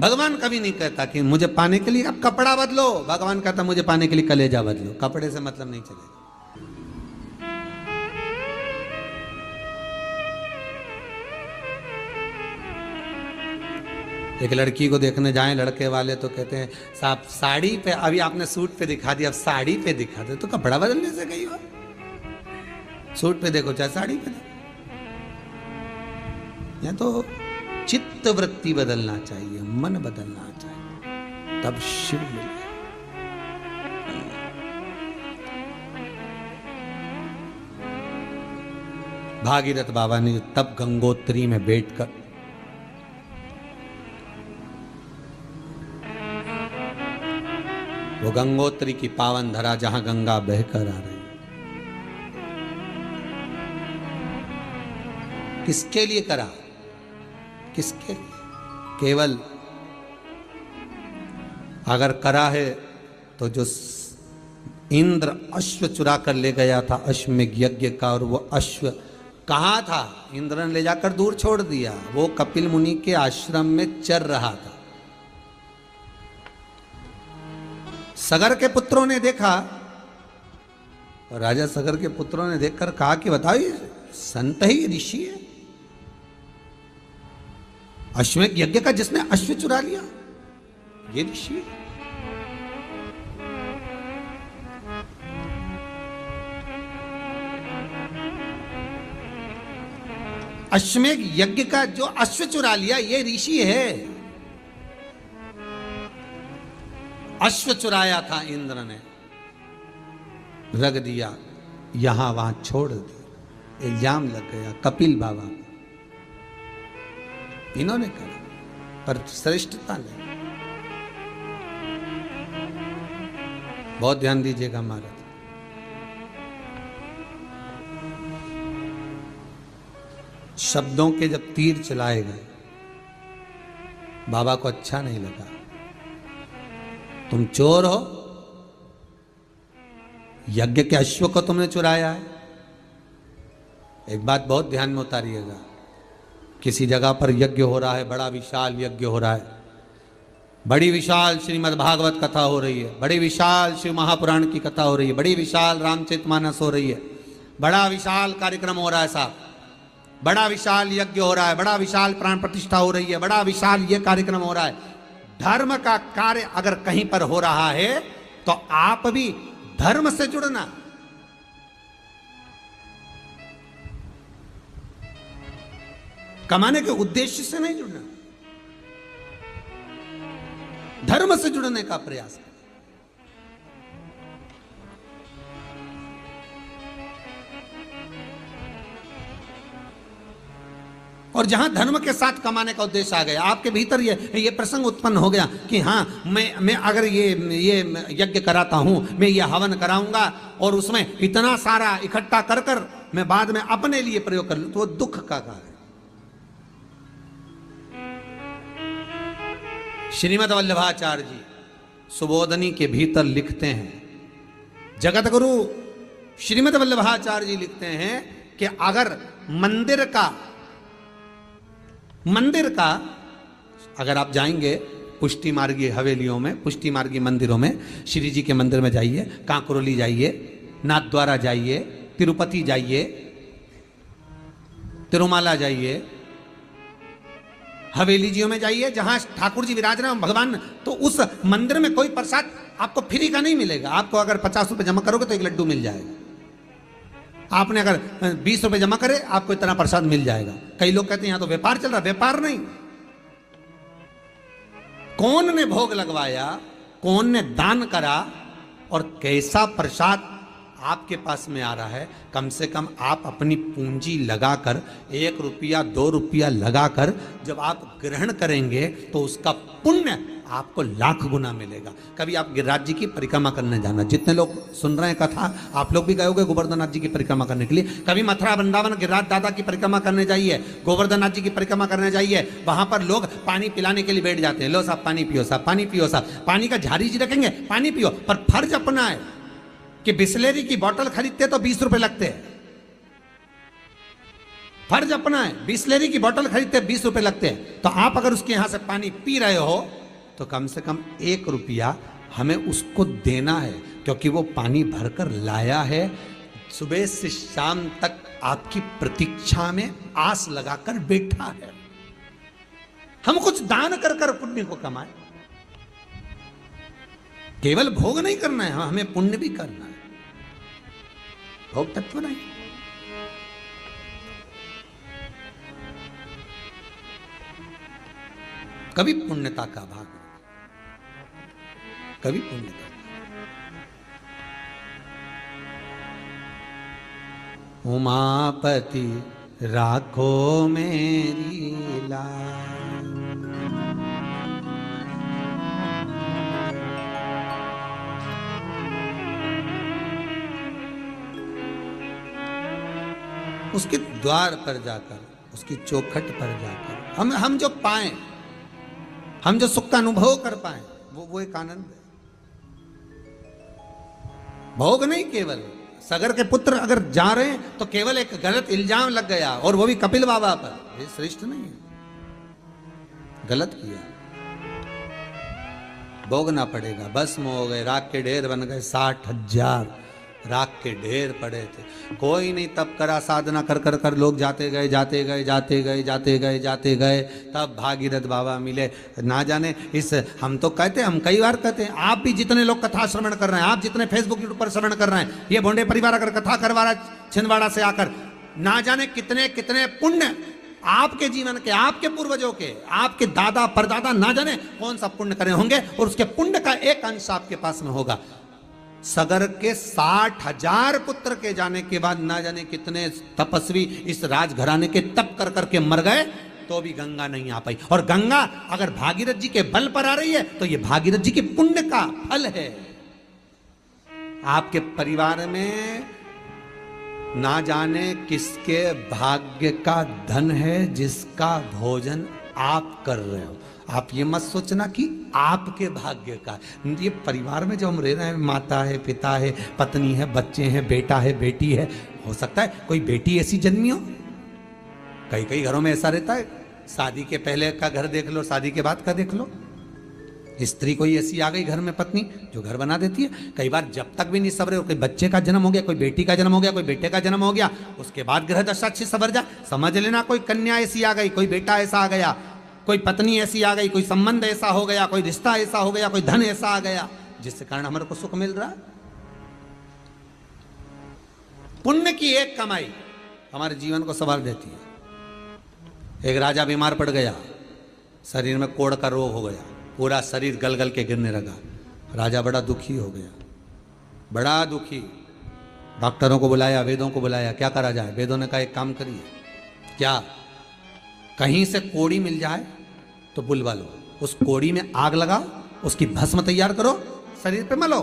भगवान कभी नहीं कहता कि मुझे पाने के लिए अब कपड़ा बदलो, भगवान कहता मुझे पाने के लिए कलेजा बदलो। कपड़े से मतलब नहीं चलेगा। एक लड़की को देखने जाएं लड़के वाले तो कहते हैं साहब साड़ी पे, अभी आपने सूट पे दिखा दिया, अब साड़ी पे दिखा दे, तो कपड़ा बदलने से कहीं हो। सूट पे देखो चाहे साड़ी पे देखो, या तो चित्त वृत्ति बदलना चाहिए, मन बदलना चाहिए, तब शिव मिले। भागीरथ बाबा ने तब गंगोत्री में बैठकर वो गंगोत्री की पावन धरा जहां गंगा बहकर आ रही, किसके लिए करा? किसके? केवल अगर करा है तो जो इंद्र अश्व चुरा कर ले गया था अश्वमेघ यज्ञ का, और वो अश्व कहाँ था? इंद्र ने ले जाकर दूर छोड़ दिया, वो कपिल मुनि के आश्रम में चर रहा था। सगर के पुत्रों ने देखा, और राजा सगर के पुत्रों ने देखकर कहा कि बताओ ये संत ही ऋषि है, अश्वमेघ यज्ञ का जिसने अश्व चुरा लिया, ये ऋषि है। अश्वमेघ यज्ञ का जो अश्व चुरा लिया ये ऋषि है। अश्व चुराया था इंद्र ने, रख दिया, यहां वहां छोड़ दिया, इल्जाम लग गया कपिल बाबा को, इन्होंने करा, पर श्रेष्ठता नहीं। बहुत ध्यान दीजिएगा महाराज, शब्दों के जब तीर चलाए गए बाबा को अच्छा नहीं लगा। तुम चोर हो, यज्ञ के अश्व को तुमने चुराया है। एक बात बहुत ध्यान में उतारिएगा, किसी जगह पर यज्ञ हो रहा है, बड़ा विशाल यज्ञ हो रहा है, बड़ी विशाल श्रीमद् भागवत कथा हो रही है, बड़ी विशाल शिव महापुराण की कथा हो रही है, बड़ी विशाल रामचरितमानस हो रही है, बड़ा विशाल कार्यक्रम हो रहा है साहब, बड़ा विशाल यज्ञ हो रहा है, बड़ा विशाल प्राण प्रतिष्ठा हो रही है, बड़ा विशाल ये कार्यक्रम हो रहा है। धर्म का कार्य अगर कहीं पर हो रहा है तो आप भी धर्म से जुड़ना, कमाने के उद्देश्य से नहीं जुड़ना, धर्म से जुड़ने का प्रयास। और जहां धर्म के साथ कमाने का उद्देश्य आ गया, आपके भीतर ये प्रसंग उत्पन्न हो गया कि हाँ मैं अगर ये यज्ञ कराता हूं, मैं ये हवन कराऊंगा और उसमें इतना सारा इकट्ठा कर कर मैं बाद में अपने लिए प्रयोग कर लूं, तो वो दुख का कार्य। श्रीमद् वल्लभाचार्य जी सुबोधनी के भीतर लिखते हैं, जगत गुरु श्रीमद् वल्लभाचार्य जी लिखते हैं कि अगर मंदिर अगर आप जाएंगे पुष्टि मार्गी हवेलियों में, पुष्टि मार्गी मंदिरों में, श्री जी के मंदिर में जाइए, कांकरोली जाइए, नाथद्वारा जाइए, तिरुपति जाइए, तिरुमाला जाइए, हवेलीजियों में जाइए, जहां ठाकुर जी विराज रहे हैं भगवान, तो उस मंदिर में कोई प्रसाद आपको फ्री का नहीं मिलेगा। आपको अगर 50 रुपए जमा करोगे तो एक लड्डू मिल जाएगा, आपने अगर 20 रुपए जमा करे आपको इतना प्रसाद मिल जाएगा। कई लोग कहते हैं यहां तो व्यापार चल रहा, व्यापार नहीं। कौन ने भोग लगवाया, कौन ने दान करा, और कैसा प्रसाद आपके पास में आ रहा है, कम से कम आप अपनी पूंजी लगाकर 1 रुपया 2 रुपया लगाकर जब आप ग्रहण करेंगे तो उसका पुण्य आपको लाख गुना मिलेगा। कभी आप गिरिराज जी की परिक्रमा करने जाना, जितने लोग सुन रहे हैं कथा, आप लोग भी गए होंगे गोवर्धननाथ जी की परिक्रमा करने के लिए। कभी मथुरा वृंदावन गिरिराज दादा की परिक्रमा करने जाइए, गोवर्धननाथ जी की परिक्रमा करने जाइए, वहां पर लोग पानी पिलाने के लिए बैठ जाते हैं, लो साहब पानी पियो, साहब पानी पियो, साहब पानी का झाड़ी जी रखेंगे, पानी पियो। पर फर्ज अपना है कि बिस्लेरी की बोतल खरीदते तो 20 रुपए लगते हैं, फर्ज अपना है, बिस्लेरी की बोतल खरीदते 20 रुपए लगते हैं, तो आप अगर उसके यहां से पानी पी रहे हो तो कम से कम 1 रुपया हमें उसको देना है, क्योंकि वो पानी भरकर लाया है, सुबह से शाम तक आपकी प्रतीक्षा में आस लगाकर बैठा है। हम कुछ दान कर कर पुण्य को कमाए, केवल भोग नहीं करना है, हमें पुण्य भी करना है, भोग तत्व नहीं। कभी पुण्यता का भाग, कभी पुण्यता। उमापति राखो मेरी लाज, उसके द्वार पर जाकर, उसकी चौखट पर जाकर हम जो पाएं, हम जो सुख का अनुभव कर पाए, वो एक आनंद है। भोग नहीं, केवल सगर के पुत्र अगर जा रहे हैं तो केवल एक गलत इल्जाम लग गया, और वो भी कपिल बाबा पर, ये श्रेष्ठ नहीं है, गलत किया, भोगना पड़ेगा। भस्म हो गए, राख के ढेर बन गए, 60,000 राख के ढेर पड़े थे, कोई नहीं तब करा, साधना कर कर कर लोग जाते गए जाते गए जाते गए जाते गए जाते गए, तब भागीरथ बाबा मिले। ना जाने इस, हम तो कहते हैं, हम कई बार कहते हैं, आप भी जितने लोग कथा श्रवण कर रहे हैं, आप जितने फेसबुक यूट्यूब पर श्रवण कर रहे हैं, ये भोंडे परिवार अगर कथा करवा रहा है छिंदवाड़ा से आकर, ना जाने कितने कितने पुण्य आपके जीवन के, आपके पूर्वजों के, आपके दादा परदादा, ना जाने कौन सा पुण्य करे होंगे, और उसके पुण्य का एक अंश आपके पास में होगा। सगर के 60,000 पुत्र के जाने के बाद ना जाने कितने तपस्वी इस राजघराने के तप कर करके मर गए, तो भी गंगा नहीं आ पाई। और गंगा अगर भागीरथ जी के बल पर आ रही है तो ये भागीरथ जी के पुण्य का फल है। आपके परिवार में ना जाने किसके भाग्य का धन है जिसका भोजन आप कर रहे हो। आप ये मत सोचना कि आपके भाग्य का, ये परिवार में जो हम रह रहे हैं, माता है, पिता है, पत्नी है, बच्चे हैं, बेटा है, बेटी है, हो सकता है कोई बेटी ऐसी जन्मी हो, कई कई घरों में ऐसा रहता है, शादी के पहले का घर देख लो, शादी के बाद का देख लो, स्त्री कोई ऐसी आ गई घर में, पत्नी जो घर बना देती है। कई बार जब तक भी नहीं सवरे, कोई बच्चे का जन्म हो गया, कोई बेटी का जन्म हो गया, कोई बेटे का जन्म हो गया, उसके बाद ग्रह दशा अच्छी सवर जाए, समझ लेना कोई कन्या ऐसी आ गई, कोई बेटा ऐसा आ गया, कोई पत्नी ऐसी आ गई, कोई संबंध ऐसा हो गया, कोई रिश्ता ऐसा हो गया, कोई धन ऐसा आ गया, जिसके कारण हमारे को सुख मिल रहा है। पुण्य की एक कमाई हमारे जीवन को संवार देती है। एक राजा बीमार पड़ गया, शरीर में कोढ़ का रोग हो गया, पूरा शरीर गल गल के गिरने लगा। राजा बड़ा दुखी हो गया, बड़ा दुखी। डॉक्टरों को बुलाया, वेदों को बुलाया, क्या करा जाए। वेदों ने कहा एक काम करिए, क्या कहीं से कोड़ी मिल जाए तो बुलवा लो, उस कोड़ी में आग लगाओ, उसकी भस्म तैयार करो, शरीर पे मलो,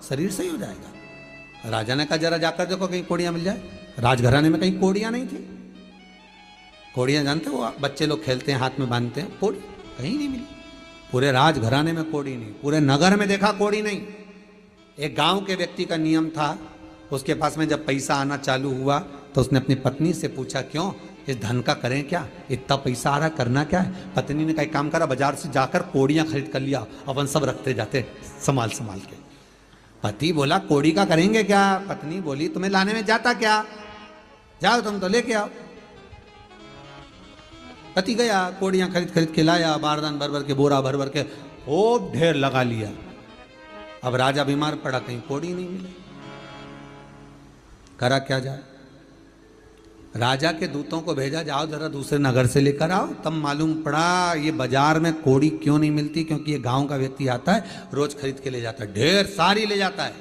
शरीर सही हो जाएगा। राजा ने कहा जरा जाकर देखो कहीं कोड़ियां मिल जाए। राजघराने में कहीं कोड़ियां नहीं थी। कोड़ियां जानते हो, बच्चे लोग खेलते हैं, हाथ में बांधते हैं, कोड़ी कहीं नहीं मिली। पूरे राजघराने में कोड़ी नहीं, पूरे नगर में देखा कोड़ी नहीं। एक गांव के व्यक्ति का नियम था, उसके पास में जब पैसा आना चालू हुआ तो उसने अपनी पत्नी से पूछा, क्यों इस धन का करें क्या, इतना पैसा आ रहा, करना क्या है। पत्नी ने कहा काम करा, बाजार से जाकर कोड़ियां खरीद कर लिया, अपन सब रखते जाते संभाल संभाल के। पति बोला कोड़ी का करेंगे क्या। पत्नी बोली तुम्हें लाने में जाता क्या, जाओ तुम तो लेके आओ। पति गया, कोड़ियां खरीद खरीद के लाया, बारदान भर भर के, बोरा भर भर के खूब ढेर लगा लिया। अब राजा बीमार पड़ा, कहीं कोड़ी नहीं मिली, करा क्या जाए। राजा के दूतों को भेजा, जाओ जरा दूसरे नगर से लेकर आओ। तब मालूम पड़ा ये बाजार में कोड़ी क्यों नहीं मिलती, क्योंकि ये गांव का व्यक्ति आता है, रोज खरीद के ले जाता है, ढेर सारी ले जाता है।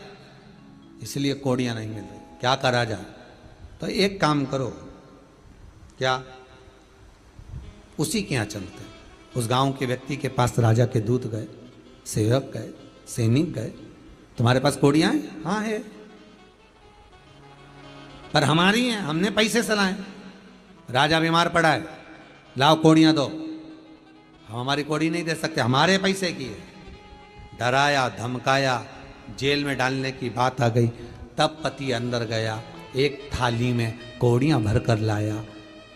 इसलिए कोड़ियां नहीं मिल रही। क्या करा जाए? तो एक काम करो, क्या उसी के यहाँ चलते। उस गांव के व्यक्ति के पास राजा के दूत गए, सेवक गए, सैनिक गए, तुम्हारे पास कोड़ियां हैं? हाँ है, पर हमारी हैं, हमने पैसे से लाए। राजा बीमार पड़ा है, लाओ कोड़ियां दो। हम हमारी कोड़ी नहीं दे सकते, हमारे पैसे की है। डराया धमकाया, जेल में डालने की बात आ गई। तब पति अंदर गया, एक थाली में कोड़ियां भर कर लाया,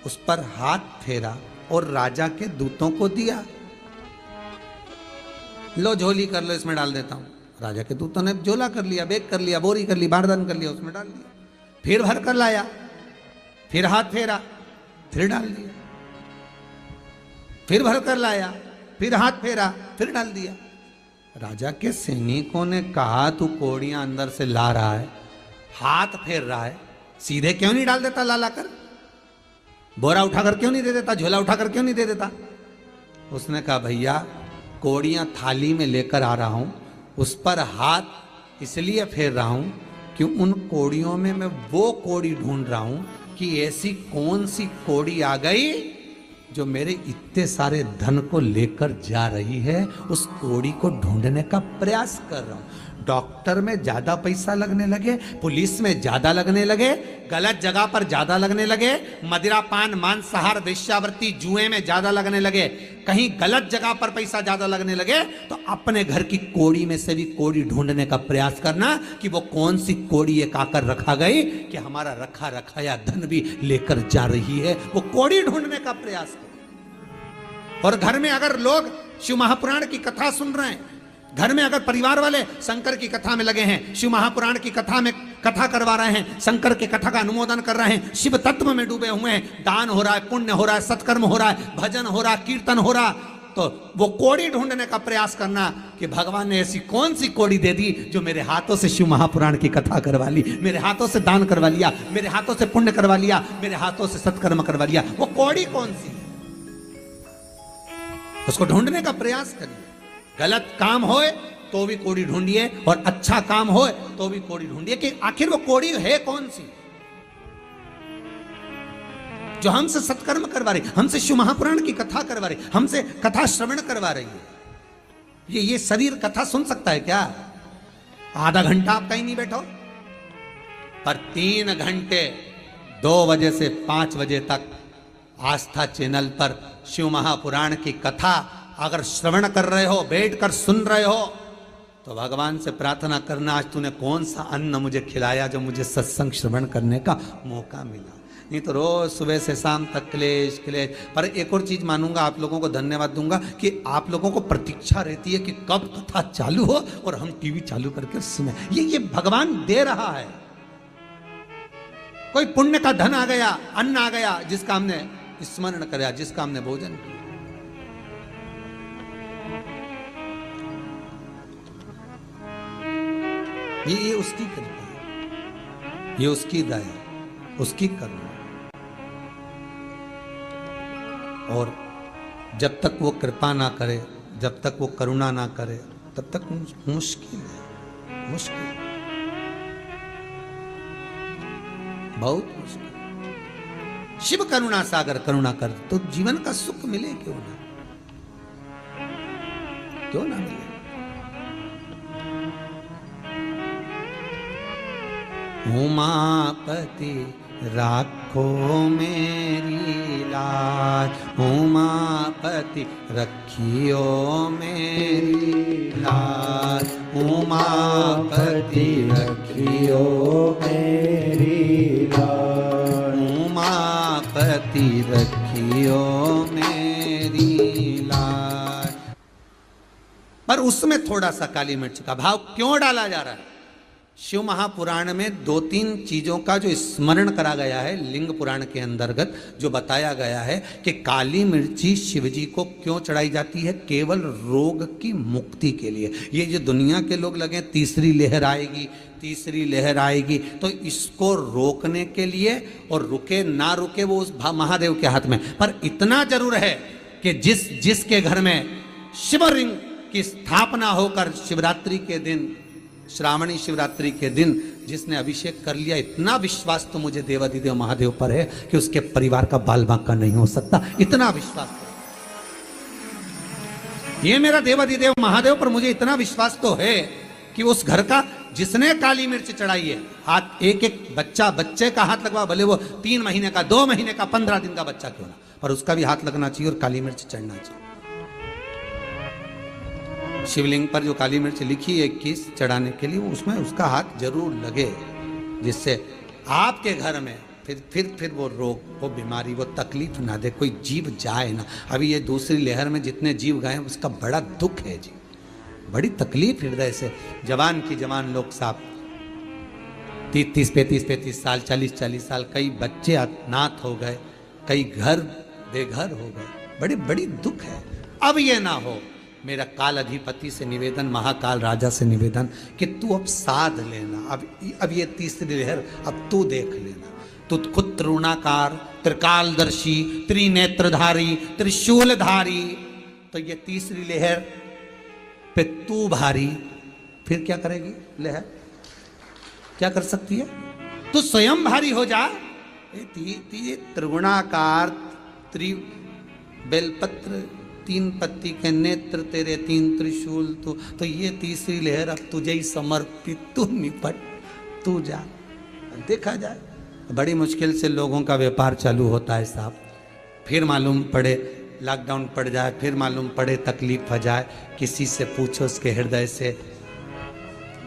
उस पर हाथ फेरा और राजा के दूतों को दिया। लो झोली कर लो, इसमें डाल देता हूं। राजा के दूतों ने झोला कर लिया, बैग कर लिया, बोरी कर ली, बारदान कर लिया, उसमें डाल दिया। फिर भर कर लाया, फिर हाथ फेरा, फिर डाल दिया। फिर भर कर लाया, फिर हाथ फेरा, फिर डाल दिया। राजा के सैनिकों ने कहा, तू कोड़ियां अंदर से ला रहा है, हाथ फेर रहा है, सीधे क्यों नहीं डाल देता? ला कर बोरा उठाकर क्यों नहीं दे देता? झोला उठाकर क्यों नहीं दे देता? उसने कहा, भैया कोड़ियां थाली में लेकर आ रहा हूं, उस पर हाथ इसलिए फेर रहा हूं कि उन कोड़ियों में मैं वो कोड़ी ढूंढ रहा हूं कि ऐसी कौन सी कोड़ी आ गई जो मेरे इतने सारे धन को लेकर जा रही है। उस कोड़ी को ढूंढने का प्रयास कर रहा हूं। डॉक्टर में ज्यादा पैसा लगने लगे, पुलिस में ज्यादा लगने लगे, गलत जगह पर ज्यादा लगने लगे, मदिरा पान मांसाहार वेश्यावृत्ति जुए में ज्यादा लगने लगे, कहीं गलत जगह पर पैसा ज्यादा लगने लगे, तो अपने घर की कोड़ी में से भी कोड़ी ढूंढने का प्रयास करना कि वो कौन सी कोड़ी एक आकर रखा गई कि हमारा रखा रखाया धन भी लेकर जा रही है। वो कोड़ी ढूंढने का प्रयास करो। और घर में अगर लोग शिव महापुराण की कथा सुन रहे हैं, घर में अगर परिवार वाले शंकर की कथा में लगे हैं, शिव महापुराण की कथा में कथा करवा रहे हैं, शंकर के कथा का अनुमोदन कर रहे हैं, शिव तत्व में डूबे हुए हैं, दान हो रहा है, पुण्य हो रहा है, सत्कर्म हो रहा है, भजन हो रहा है, कीर्तन हो रहा, तो वो कोड़ी ढूंढने का प्रयास करना कि भगवान ने ऐसी कौन सी कोड़ी दे दी जो मेरे हाथों से शिव महापुराण की कथा करवा ली, मेरे हाथों से दान करवा लिया, मेरे हाथों से पुण्य करवा लिया, मेरे हाथों से सत्कर्म करवा लिया। वो कोड़ी कौन सी? उसको ढूंढने का प्रयास करिए। गलत काम होए तो भी कोड़ी ढूंढिए, और अच्छा काम होए तो भी कोड़ी ढूंढिए कि आखिर वो कोड़ी है कौन सी जो हमसे सत्कर्म करवा रही, हमसे शिव महापुराण की कथा करवा रही, हमसे कथा श्रवण करवा रही है। ये शरीर कथा सुन सकता है क्या? आधा घंटा आप कहीं नहीं बैठो, पर 3 घंटे 2 बजे से 5 बजे तक आस्था चैनल पर शिव महापुराण की कथा अगर श्रवण कर रहे हो, बैठकर सुन रहे हो, तो भगवान से प्रार्थना करना, आज तूने कौन सा अन्न मुझे खिलाया जो मुझे सत्संग श्रवण करने का मौका मिला। नहीं तो रोज सुबह से शाम तक क्लेश क्लेश। पर एक और चीज मानूंगा, आप लोगों को धन्यवाद दूंगा कि आप लोगों को प्रतीक्षा रहती है कि कब कथा चालू हो और हम टीवी चालू करके सुने। ये भगवान दे रहा है। कोई पुण्य का धन आ गया, अन्न आ गया, जिसका हमने स्मरण कराया, जिसका हमने भोजन किया। ये उसकी कृपा है, ये उसकी दया, उसकी करुणा। और जब तक वो कृपा ना करे, जब तक वो करुणा ना करे, तब तक मुश्किल है, मुश्किल, बहुत मुश्किल। शिव करुणा सागर करुणा कर तो जीवन का सुख मिले क्यों ना, क्यों ना मिले। उमापति राखो मेरी लाज, उमापति रखियो मेरी लाज, उमापति रखियो मेरी लाज, उमापति रखियो मेरी लाज। पर उसमें थोड़ा सा काली मिर्च का भाव क्यों डाला जा रहा है? शिव महापुराण में 2-3 चीजों का जो स्मरण करा गया है, लिंग पुराण के अंतर्गत जो बताया गया है कि काली मिर्ची शिवजी को क्यों चढ़ाई जाती है, केवल रोग की मुक्ति के लिए। ये जो दुनिया के लोग लगे तीसरी लहर आएगी, तीसरी लहर आएगी, तो इसको रोकने के लिए, और रुके ना रुके वो उस महादेव के हाथ में। पर इतना जरूर है कि जिसके घर में शिवलिंग की स्थापना होकर शिवरात्रि के दिन, श्रावणी शिवरात्रि के दिन जिसने अभिषेक कर लिया, इतना विश्वास तो मुझे देवाधिदेव महादेव पर है कि उसके परिवार का बाल बांका नहीं हो सकता, इतना विश्वास तो। ये मेरा देवाधिदेव महादेव पर मुझे इतना विश्वास तो है कि उस घर का जिसने काली मिर्च चढ़ाई है, हाथ एक एक बच्चे का हाथ लगवा, भले वो 3 महीने का, 2 महीने का, 15 दिन का बच्चा क्यों ना, पर उसका भी हाथ लगना चाहिए और काली मिर्च चढ़ना चाहिए। शिवलिंग पर जो काली मिर्च लिखी है 21 चढ़ाने के लिए, उसमें उसका हाथ जरूर लगे, जिससे आपके घर में फिर वो रोग, वो बीमारी, वो तकलीफ ना दे, कोई जीव जाए ना। अभी ये दूसरी लहर में जितने जीव गए उसका बड़ा दुख है जी, बड़ी तकलीफ हृदय से। जवान की जवान लोग साहब 30-35 साल, 40 साल, कई बच्चे अनाथ हो गए, कई घर बेघर हो गए, बड़ी दुख है। अब ये ना हो। मेरा काल अधिपति से निवेदन, महाकाल राजा से निवेदन कि तू अब साध लेना, अब ये तीसरी लहर अब तू देख लेना। तू खुद त्रिगुणाकार, त्रिकालदर्शी, त्रिनेत्रधारी, त्रिशूलधारी, तो ये तीसरी लहर पे तू भारी, फिर क्या करेगी लहर? क्या कर सकती है? तू स्वयं भारी हो जा। त्रिगुणाकार, बेलपत्र, 3 पत्ती के नेत्र तेरे, 3 त्रिशूल, तो ये तीसरी लहर अब तुझे ही समर्पित, तू निपट, तू जा, देखा जाए। बड़ी मुश्किल से लोगों का व्यापार चालू होता है साहब, फिर मालूम पड़े लॉकडाउन पड़ जाए, फिर मालूम पड़े तकलीफ हो जाए, किसी से पूछो उसके हृदय से,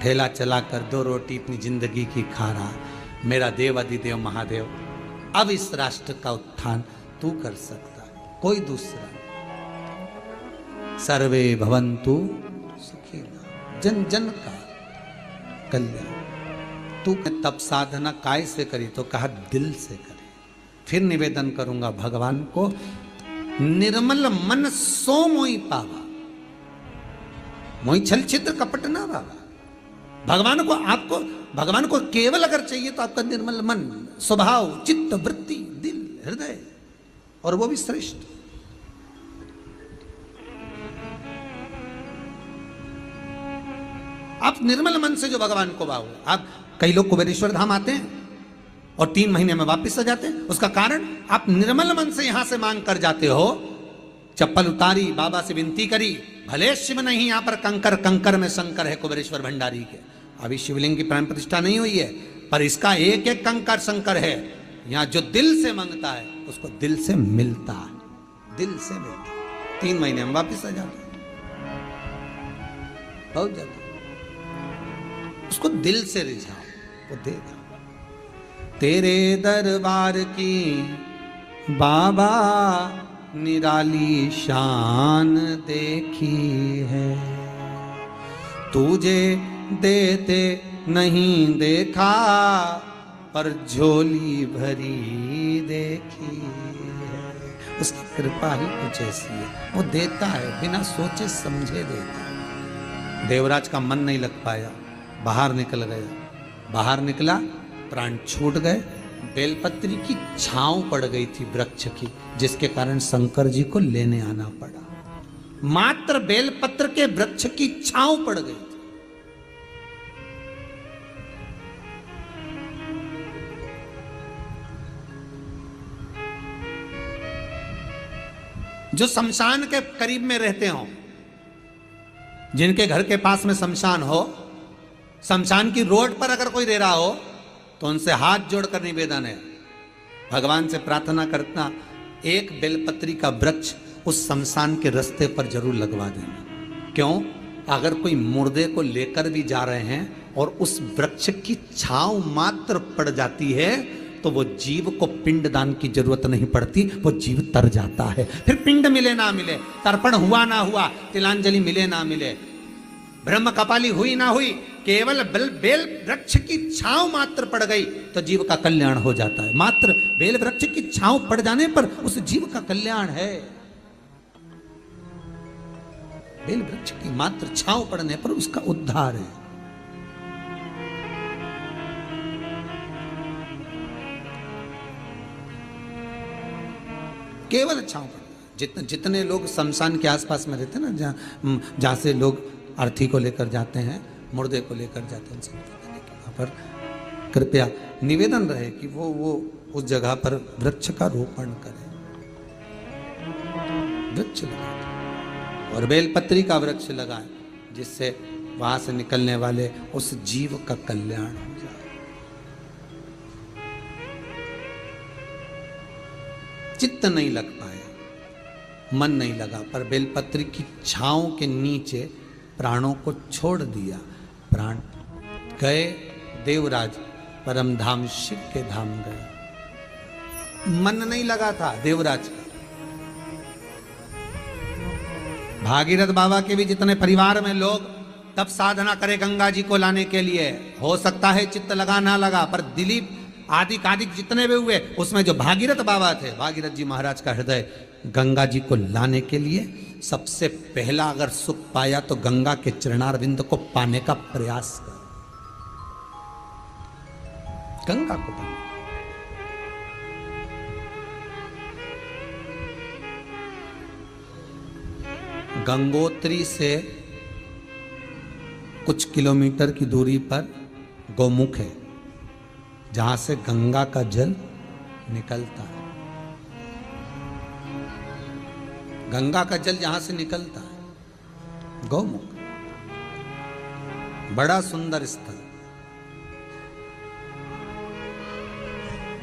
ठेला चला कर 2 रोटी अपनी जिंदगी की खा रहा। मेरा देव अधिदेव महादेव, अब इस राष्ट्र का उत्थान तू कर सकता है, कोई दूसरा। सर्वे भवन्तु सुखिनः, जन जन का कल्याण। तू तप साधना काय से करी? तो कहा दिल से करे। फिर निवेदन करूंगा भगवान को, निर्मल मन सो मोई पावा, मोई छल छिद्र कपट ना बाबा। भगवान को, आपको भगवान को केवल अगर चाहिए तो आपका निर्मल मन, स्वभाव, चित्त, वृत्ति, दिल, हृदय, और वो भी श्रेष्ठ। आप निर्मल मन से जो भगवान को भाओ। आप कई लोग कुबेरेश्वर धाम आते हैं और 3 महीने में वापस आ जाते हैं, उसका कारण आप निर्मल मन से यहां से मांग कर जाते हो। चप्पल उतारी, बाबा से विनती करी, भले शिव नहीं, यहां पर कंकर, कंकर में शंकर है कुबेरेश्वर भंडारी के। अभी शिवलिंग की प्राण प्रतिष्ठा नहीं हुई है, पर इसका एक एक कंकर शंकर है। यहां जो दिल से मांगता है उसको दिल से मिलता है, दिल से मिलता है। 3 महीने में वापिस आ जाते हैं, बहुत ज्यादा। उसको दिल से रिझाओ, वो देगा। तेरे दरबार की बाबा निराली शान देखी है, तुझे देते नहीं देखा, पर झोली भरी देखी है। उसकी कृपा ही कुछ ऐसी है, वो देता है, बिना सोचे समझे देता है। देवराज का मन नहीं लग पाया, बाहर निकल गया। बाहर निकला, प्राण छूट गए। बेलपत्री की छांव पड़ गई थी वृक्ष की, जिसके कारण शंकर जी को लेने आना पड़ा। मात्र बेलपत्र के वृक्ष की छांव पड़ गई थी। जो शमशान के करीब में रहते हो, जिनके घर के पास में शमशान हो, शमशान की रोड पर अगर कोई रह रहा हो तो उनसे हाथ जोड़कर निवेदन है, भगवान से प्रार्थना करना, एक बेलपत्री का वृक्ष उस शमशान के रास्ते पर जरूर लगवा देना। क्यों? अगर कोई मुर्दे को लेकर भी जा रहे हैं और उस वृक्ष की छांव मात्र पड़ जाती है तो वो जीव को पिंड दान की जरूरत नहीं पड़ती, वो जीव तर जाता है। फिर पिंड मिले ना मिले, तर्पण हुआ ना हुआ, तिलांजलि मिले ना मिले, ब्रह्म कपाली हुई ना हुई, केवल बेल वृक्ष की छांव मात्र पड़ गई तो जीव का कल्याण हो जाता है। मात्र बेल वृक्ष की छांव पड़ जाने पर उस जीव का कल्याण है। बेल वृक्ष की मात्र छांव पड़ने पर उसका उद्धार है। केवल छांव पड़, जितने लोग शमशान के आसपास में रहते हैं ना, जहां से लोग अर्थी को लेकर जाते हैं, मुर्दे को लेकर जाते हैं, वहां पर कृपया निवेदन रहे कि वो उस जगह पर वृक्ष का रोपण करें, वृक्ष लगाए और बेलपत्री का वृक्ष लगाए, जिससे वहां से निकलने वाले उस जीव का कल्याण हो जाए। चित्त नहीं लग पाया, मन नहीं लगा, पर बेलपत्री की छांव के नीचे प्राणों को छोड़ दिया। प्राण गए देवराज परम धाम शिव के धाम गए। मन नहीं लगा था देवराज का। भागीरथ बाबा के भी जितने परिवार में लोग तब साधना करे गंगा जी को लाने के लिए, हो सकता है चित्त लगा ना लगा, पर दिलीप आदि कादिक जितने भी हुए उसमें जो भागीरथ बाबा थे, भागीरथ जी महाराज का हृदय गंगा जी को लाने के लिए सबसे पहला अगर सुख पाया तो गंगा के चरणारविंद को पाने का प्रयास कर, गंगा को पाने। गंगोत्री से कुछ किलोमीटर की दूरी पर गौमुख है, जहां से गंगा का जल निकलता है। गंगा का जल जहां से निकलता है गौमुख, बड़ा सुंदर स्थल,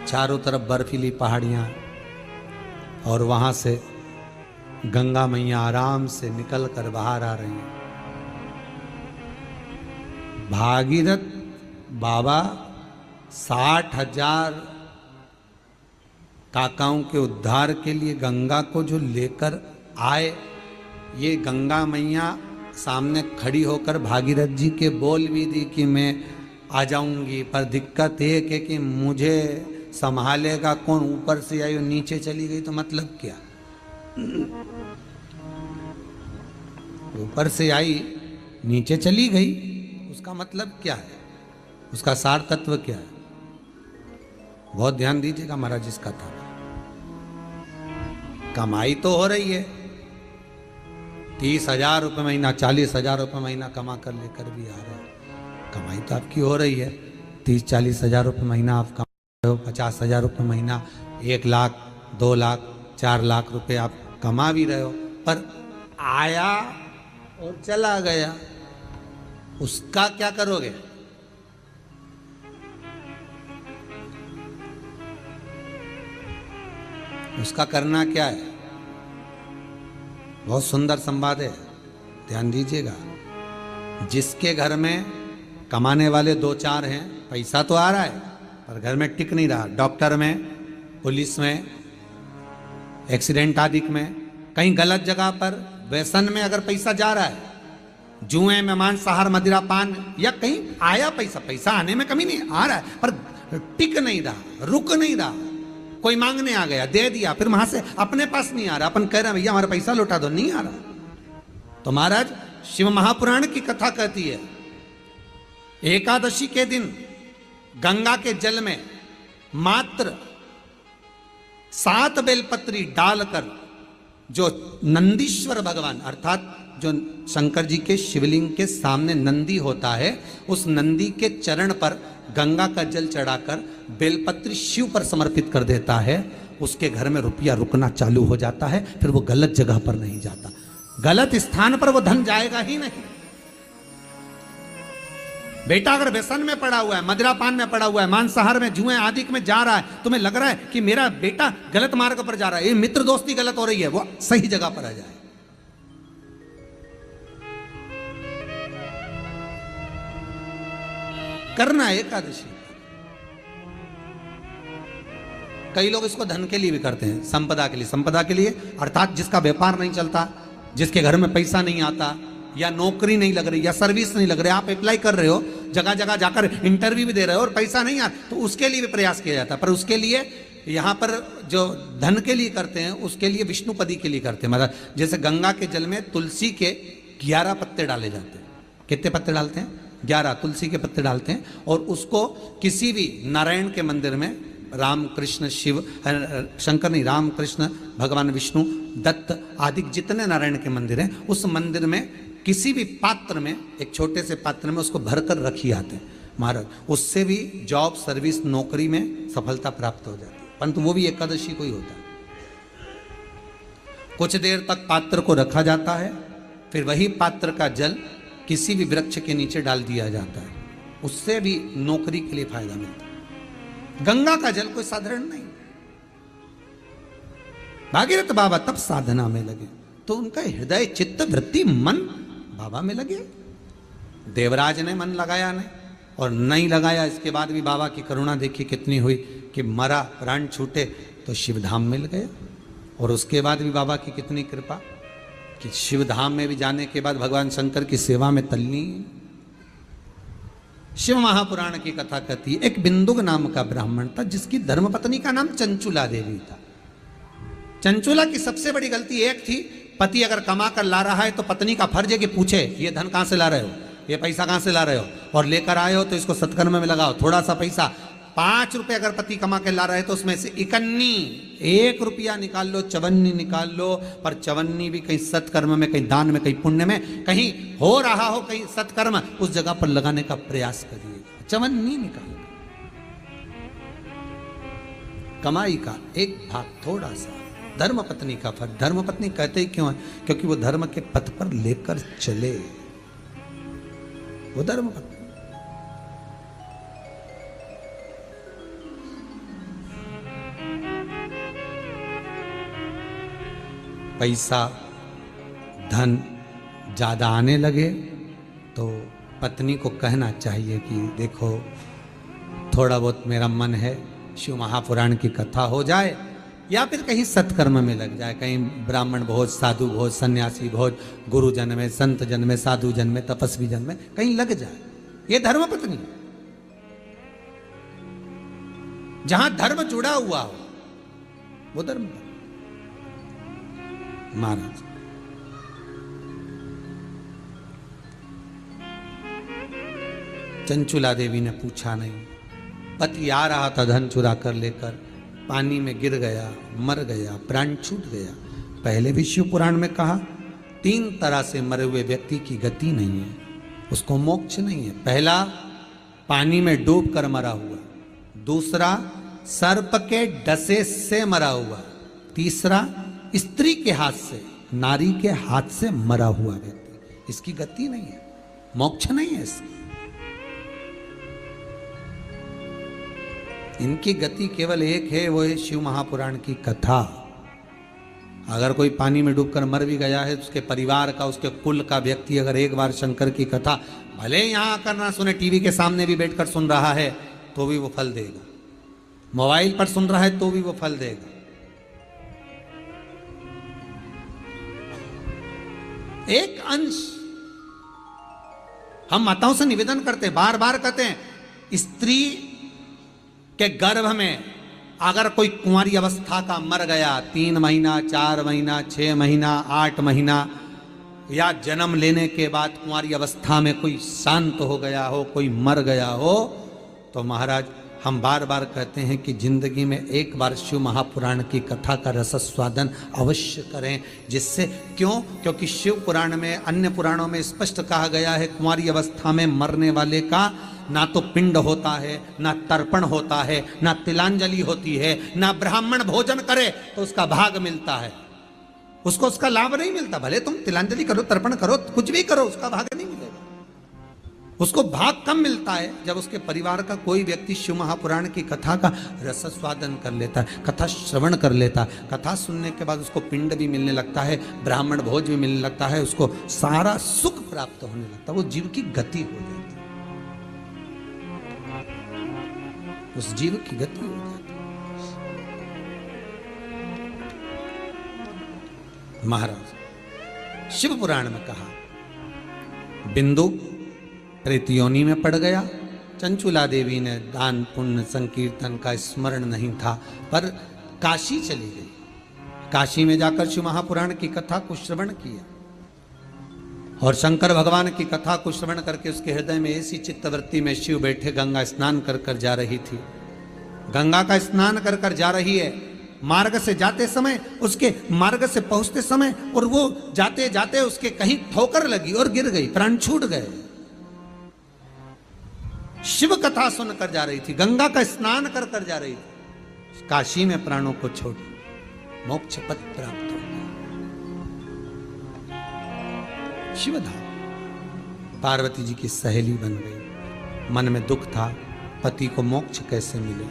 चारों तरफ बर्फीली पहाड़ियां और वहां से गंगा मैया आराम से निकल कर बाहर आ रही हैं। भागीरथ बाबा 60,000 काकाओं के उद्धार के लिए गंगा को जो लेकर आए, ये गंगा मैया सामने खड़ी होकर भागीरथ जी के बोल भी दी कि मैं आ जाऊंगी, पर दिक्कत एक है कि मुझे संभालेगा कौन। ऊपर से आई और नीचे चली गई तो मतलब क्या? ऊपर से आई नीचे चली गई, उसका मतलब क्या है? उसका सार तत्व क्या है? बहुत ध्यान दीजिएगा महाराज इसका था। कमाई तो हो रही है, 30,000 रुपये महीना, 40,000 रुपये महीना कमा कर लेकर भी आ रहे हैं। कमाई तो आपकी हो रही है, 30-40,000 रुपये महीना आप कमा रहे हो, 50,000 रुपये महीना, 1 लाख, 2 लाख, 4 लाख रुपए आप कमा भी रहे हो, पर आया और चला गया, उसका क्या करोगे? उसका करना क्या है? बहुत सुंदर संवाद है, ध्यान दीजिएगा। जिसके घर में कमाने वाले 2-4 हैं, पैसा तो आ रहा है पर घर में टिक नहीं रहा, डॉक्टर में, पुलिस में, एक्सीडेंट आदि में, कहीं गलत जगह पर, व्यसन में अगर पैसा जा रहा है, जुए में, मांसाहार, मदिरा पान, या कहीं आया पैसा, पैसा आने में कमी नहीं, आ रहा है पर टिक नहीं रहा, रुक नहीं रहा। कोई मांगने आ गया, दे दिया, फिर वहां से अपने पास नहीं आ रहा, अपन कह रहे हैं भैया हमारा पैसा लौटा दो, नहीं आ रहा। तो महाराज शिव महापुराण की कथा कहती है, एकादशी के दिन गंगा के जल में मात्र 7 बेलपत्री डालकर जो नंदीश्वर भगवान अर्थात जो शंकर जी के शिवलिंग के सामने नंदी होता है, उस नंदी के चरण पर गंगा का जल चढ़ाकर बेलपत्री शिव पर समर्पित कर देता है, उसके घर में रुपया रुकना चालू हो जाता है, फिर वो गलत जगह पर नहीं जाता, गलत स्थान पर वो धन जाएगा ही नहीं। बेटा अगर व्यसन में पड़ा हुआ है, मदिरा पान में पड़ा हुआ है, मांसाहार में, जुए आदि में जा रहा है, तुम्हें लग रहा है कि मेरा बेटा गलत मार्ग पर जा रहा है, ये मित्र दोस्ती गलत हो रही है, वो सही जगह पर आ जाए। करना है एकादशी। कई लोग इसको धन के लिए भी करते हैं, संपदा के लिए। संपदा के लिए अर्थात जिसका व्यापार नहीं चलता, जिसके घर में पैसा नहीं आता, या नौकरी नहीं लग रही, या सर्विस नहीं लग रही, आप अप्लाई कर रहे हो, जगह जगह जाकर इंटरव्यू भी दे रहे हो और पैसा नहीं आ, तो उसके लिए भी प्रयास किया जाता है। पर उसके लिए यहाँ पर जो धन के लिए करते हैं, उसके लिए विष्णुपदी के लिए करते हैं। मतलब जैसे गंगा के जल में तुलसी के 11 पत्ते डाले जाते हैं। कितने पत्ते डालते हैं? 11 तुलसी के पत्ते डालते हैं, और उसको किसी भी नारायण के मंदिर में, राम कृष्ण शिव, शंकर नहीं, राम कृष्ण भगवान विष्णु, दत्त आदि जितने नारायण के मंदिर हैं, उस मंदिर में किसी भी पात्र में, एक छोटे से पात्र में उसको भरकर रखी आते हैं। महाराज उससे भी जॉब सर्विस नौकरी में सफलता प्राप्त हो जाती है, परंतु वो भी एकादशी को ही होता है। कुछ देर तक पात्र को रखा जाता है, फिर वही पात्र का जल किसी भी वृक्ष के नीचे डाल दिया जाता है, उससे भी नौकरी के लिए फायदा मिलता है। गंगा का जल कोई साधारण नहीं। भागीरथ बाबा तब साधना में लगे तो उनका हृदय चित्त वृत्ति मन बाबा में लगे। देवराज ने मन लगाया नहीं और नहीं लगाया, इसके बाद भी बाबा की करुणा देखी कितनी हुई कि मरा प्राण छूटे तो शिवधाम मिल गया। और उसके बाद भी बाबा की कितनी कृपा कि शिवधाम में भी जाने के बाद भगवान शंकर की सेवा में तल्लीन। शिव महापुराण की कथा कहती है, एक बिंदुक नाम का ब्राह्मण था जिसकी धर्मपत्नी का नाम चंचुला देवी था। चंचुला की सबसे बड़ी गलती एक थी, पति अगर कमा कर ला रहा है तो पत्नी का फर्ज है कि पूछे ये धन कहां से ला रहे हो, ये पैसा कहां से ला रहे हो, और लेकर आए हो तो इसको सत्कर्म में लगाओ। थोड़ा सा पैसा 5 रुपए अगर पति कमा के ला रहे तो उसमें से 1 रुपया निकाल लो, 54 निकाल लो, पर 54 भी कहीं सत्कर्म में, कहीं दान में, कहीं पुण्य में, कहीं हो रहा हो कहीं सत्कर्म, उस जगह पर लगाने का प्रयास करिए। 54 निकाल, कमाई का एक भाग थोड़ा सा धर्म पत्नी का फर्ज। धर्म पत्नी कहते ही क्यों है? क्योंकि वो धर्म के पथ पर लेकर चले, वो धर्म पत्नी। पैसा धन ज्यादा आने लगे तो पत्नी को कहना चाहिए कि देखो थोड़ा बहुत मेरा मन है, शिव महापुराण की कथा हो जाए या फिर कहीं सत्कर्म में लग जाए, कहीं ब्राह्मण भोज, साधु भोज, सन्यासी भोज, गुरु जन में, संत जन में, साधु जन में, तपस्वी जन में कहीं लग जाए। ये धर्म पत्नी, जहां धर्म जुड़ा हुआ हो वो धर्म पत्नी। महाराज चंचुला देवी ने पूछा नहीं, पति आ रहा था धन चुरा कर लेकर, पानी में गिर गया, मर गया, प्राण छूट गया। पहले भी शिव पुराण में कहा 3 तरह से मरे हुए व्यक्ति की गति नहीं है, उसको मोक्ष नहीं है। पहला पानी में डूब कर मरा हुआ, दूसरा सर्प के डसे से मरा हुआ, तीसरा स्त्री के हाथ से, नारी के हाथ से मरा हुआ व्यक्ति, इसकी गति नहीं है, मोक्ष नहीं है इसकी। इनकी गति केवल एक है, वो है शिव महापुराण की कथा। अगर कोई पानी में डूबकर मर भी गया है तो उसके परिवार का, उसके कुल का व्यक्ति अगर एक बार शंकर की कथा भले यहां आकर ना सुने, टीवी के सामने भी बैठकर सुन रहा है तो भी वो फल देगा, मोबाइल पर सुन रहा है तो भी वो फल देगा। एक अंश हम माताओं से निवेदन करते हैं, बार बार कहते हैं, स्त्री के गर्भ में अगर कोई कुंवारी अवस्था का मर गया, 3 महीना, 4 महीना, 6 महीना, 8 महीना, या जन्म लेने के बाद कुंवारी अवस्था में कोई शांत हो गया हो, कोई मर गया हो, तो महाराज हम बार बार कहते हैं कि जिंदगी में एक बार शिव महापुराण की कथा का रसस्वादन अवश्य करें। जिससे क्यों? क्योंकि शिव पुराण में, अन्य पुराणों में स्पष्ट कहा गया है, कुंवारी अवस्था में मरने वाले का ना तो पिंड होता है, ना तर्पण होता है, ना तिलांजलि होती है, ना ब्राह्मण भोजन करे तो उसका भाग मिलता है, उसको उसका लाभ नहीं मिलता। भले तुम तिलांजलि करो, तर्पण करो, कुछ भी करो, उसका भाग नहीं मिलेगा। उसको भाग कम मिलता है जब उसके परिवार का कोई व्यक्ति शिव महापुराण की कथा का रसस्वादन कर लेता है, कथा श्रवण कर लेता है। कथा सुनने के बाद उसको पिंड भी मिलने लगता है, ब्राह्मण भोज भी मिलने लगता है, उसको सारा सुख प्राप्त होने लगता है, वो जीव की गति हो जाती है, उस जीव की गति हो जाती है। महाराज शिव पुराण में कहा, बिंदु प्रेतयोनि में पड़ गया। चंचुला देवी ने दान पुण्य संकीर्तन का स्मरण नहीं था, पर काशी चली गई। काशी में जाकर शिव महापुराण की कथा को श्रवण किया और शंकर भगवान की कथा को श्रवण करके उसके हृदय में ऐसी चित्तवृत्ति में शिव बैठे गंगा स्नान कर कर जा रही थी। गंगा का स्नान कर कर जा रही है, मार्ग से जाते समय, उसके मार्ग से पहुंचते समय, और वो जाते जाते उसके कहीं ठोकर लगी और गिर गई, प्राण छूट गए। शिव कथा सुनकर जा रही थी, गंगा का स्नान कर कर जा रही थी, काशी में प्राणों को छोड़ मोक्ष पद प्राप्त हो गया। शिवधाम पार्वती जी की सहेली बन गई। मन में दुख था, पति को मोक्ष कैसे मिले।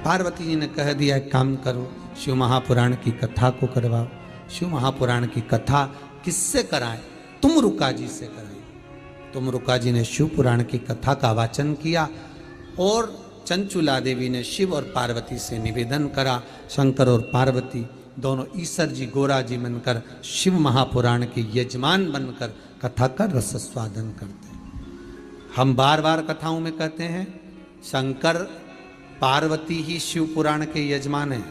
पार्वती जी ने कह दिया, एक काम करो, शिव महापुराण की कथा को करवाओ। शिव महापुराण की कथा किससे कराएं? तुमरुका जी से कराई। तुमरुका जी ने शिव पुराण की कथा का वाचन किया और चंचुला देवी ने शिव और पार्वती से निवेदन करा। शंकर और पार्वती दोनों ईश्वर जी गोरा जी बनकर शिव महापुराण के यजमान बनकर कथा का रस स्वादन करते हैं। हम बार बार कथाओं में कहते हैं शंकर पार्वती ही शिव पुराण के यजमान हैं।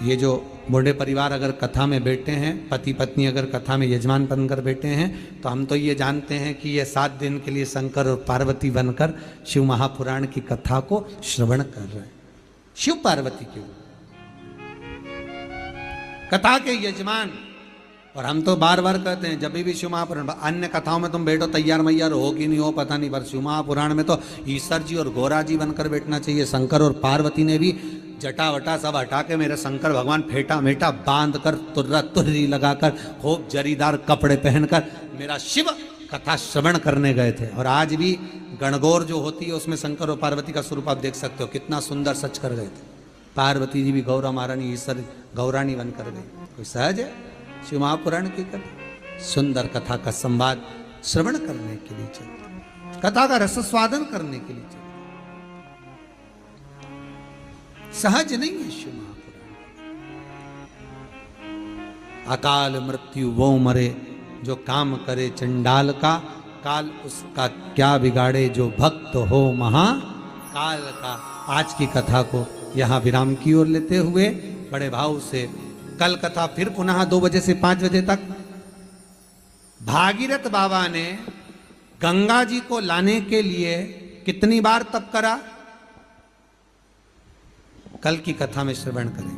ये जो बूढ़े परिवार अगर कथा में बैठे हैं, पति पत्नी अगर कथा में यजमान बनकर बैठे हैं, तो हम तो ये जानते हैं कि ये 7 दिन के लिए शंकर और पार्वती बनकर शिव महापुराण की कथा को श्रवण कर रहे हैं। शिव पार्वती के कथा के यजमान। और हम तो बार बार कहते हैं जब भी शिव महापुराण, अन्य कथाओं में तुम बैठो तैयार मैयार हो कि नहीं हो पता नहीं, पर शिव महापुराण में तो ईश्वर जी और गोरा जी बनकर बैठना चाहिए। शंकर और पार्वती ने भी जटा वटा सब हटा के मेरे शंकर भगवान फेटा मेटा बांध कर तुर्रा तुर्री लगाकर खूब जरीदार कपड़े पहनकर मेरा शिव कथा श्रवण करने गए थे। और आज भी गणगौर जो होती है उसमें शंकर और पार्वती का स्वरूप आप देख सकते हो, कितना सुंदर सच कर गए थे। पार्वती जी भी गौरा महारानी ईश्वर गौरानी बनकर गई। कोई सहज है? शिव महापुराण की कथा, सुंदर कथा का संवाद श्रवण करने के लिए चलते, कथा का रस स्वादन करने के लिए चलते। सहज नहीं है शिव महापुराण। अकाल मृत्यु वो मरे जो काम करे चंडाल का, काल उसका क्या बिगाड़े जो भक्त हो महाकाल का। आज की कथा को यहाँ विराम की ओर लेते हुए बड़े भाव से कल कथा फिर पुनः 2 बजे से 5 बजे तक। भागीरथ बाबा ने गंगा जी को लाने के लिए कितनी बार तप करा, कल की कथा में श्रवण करें।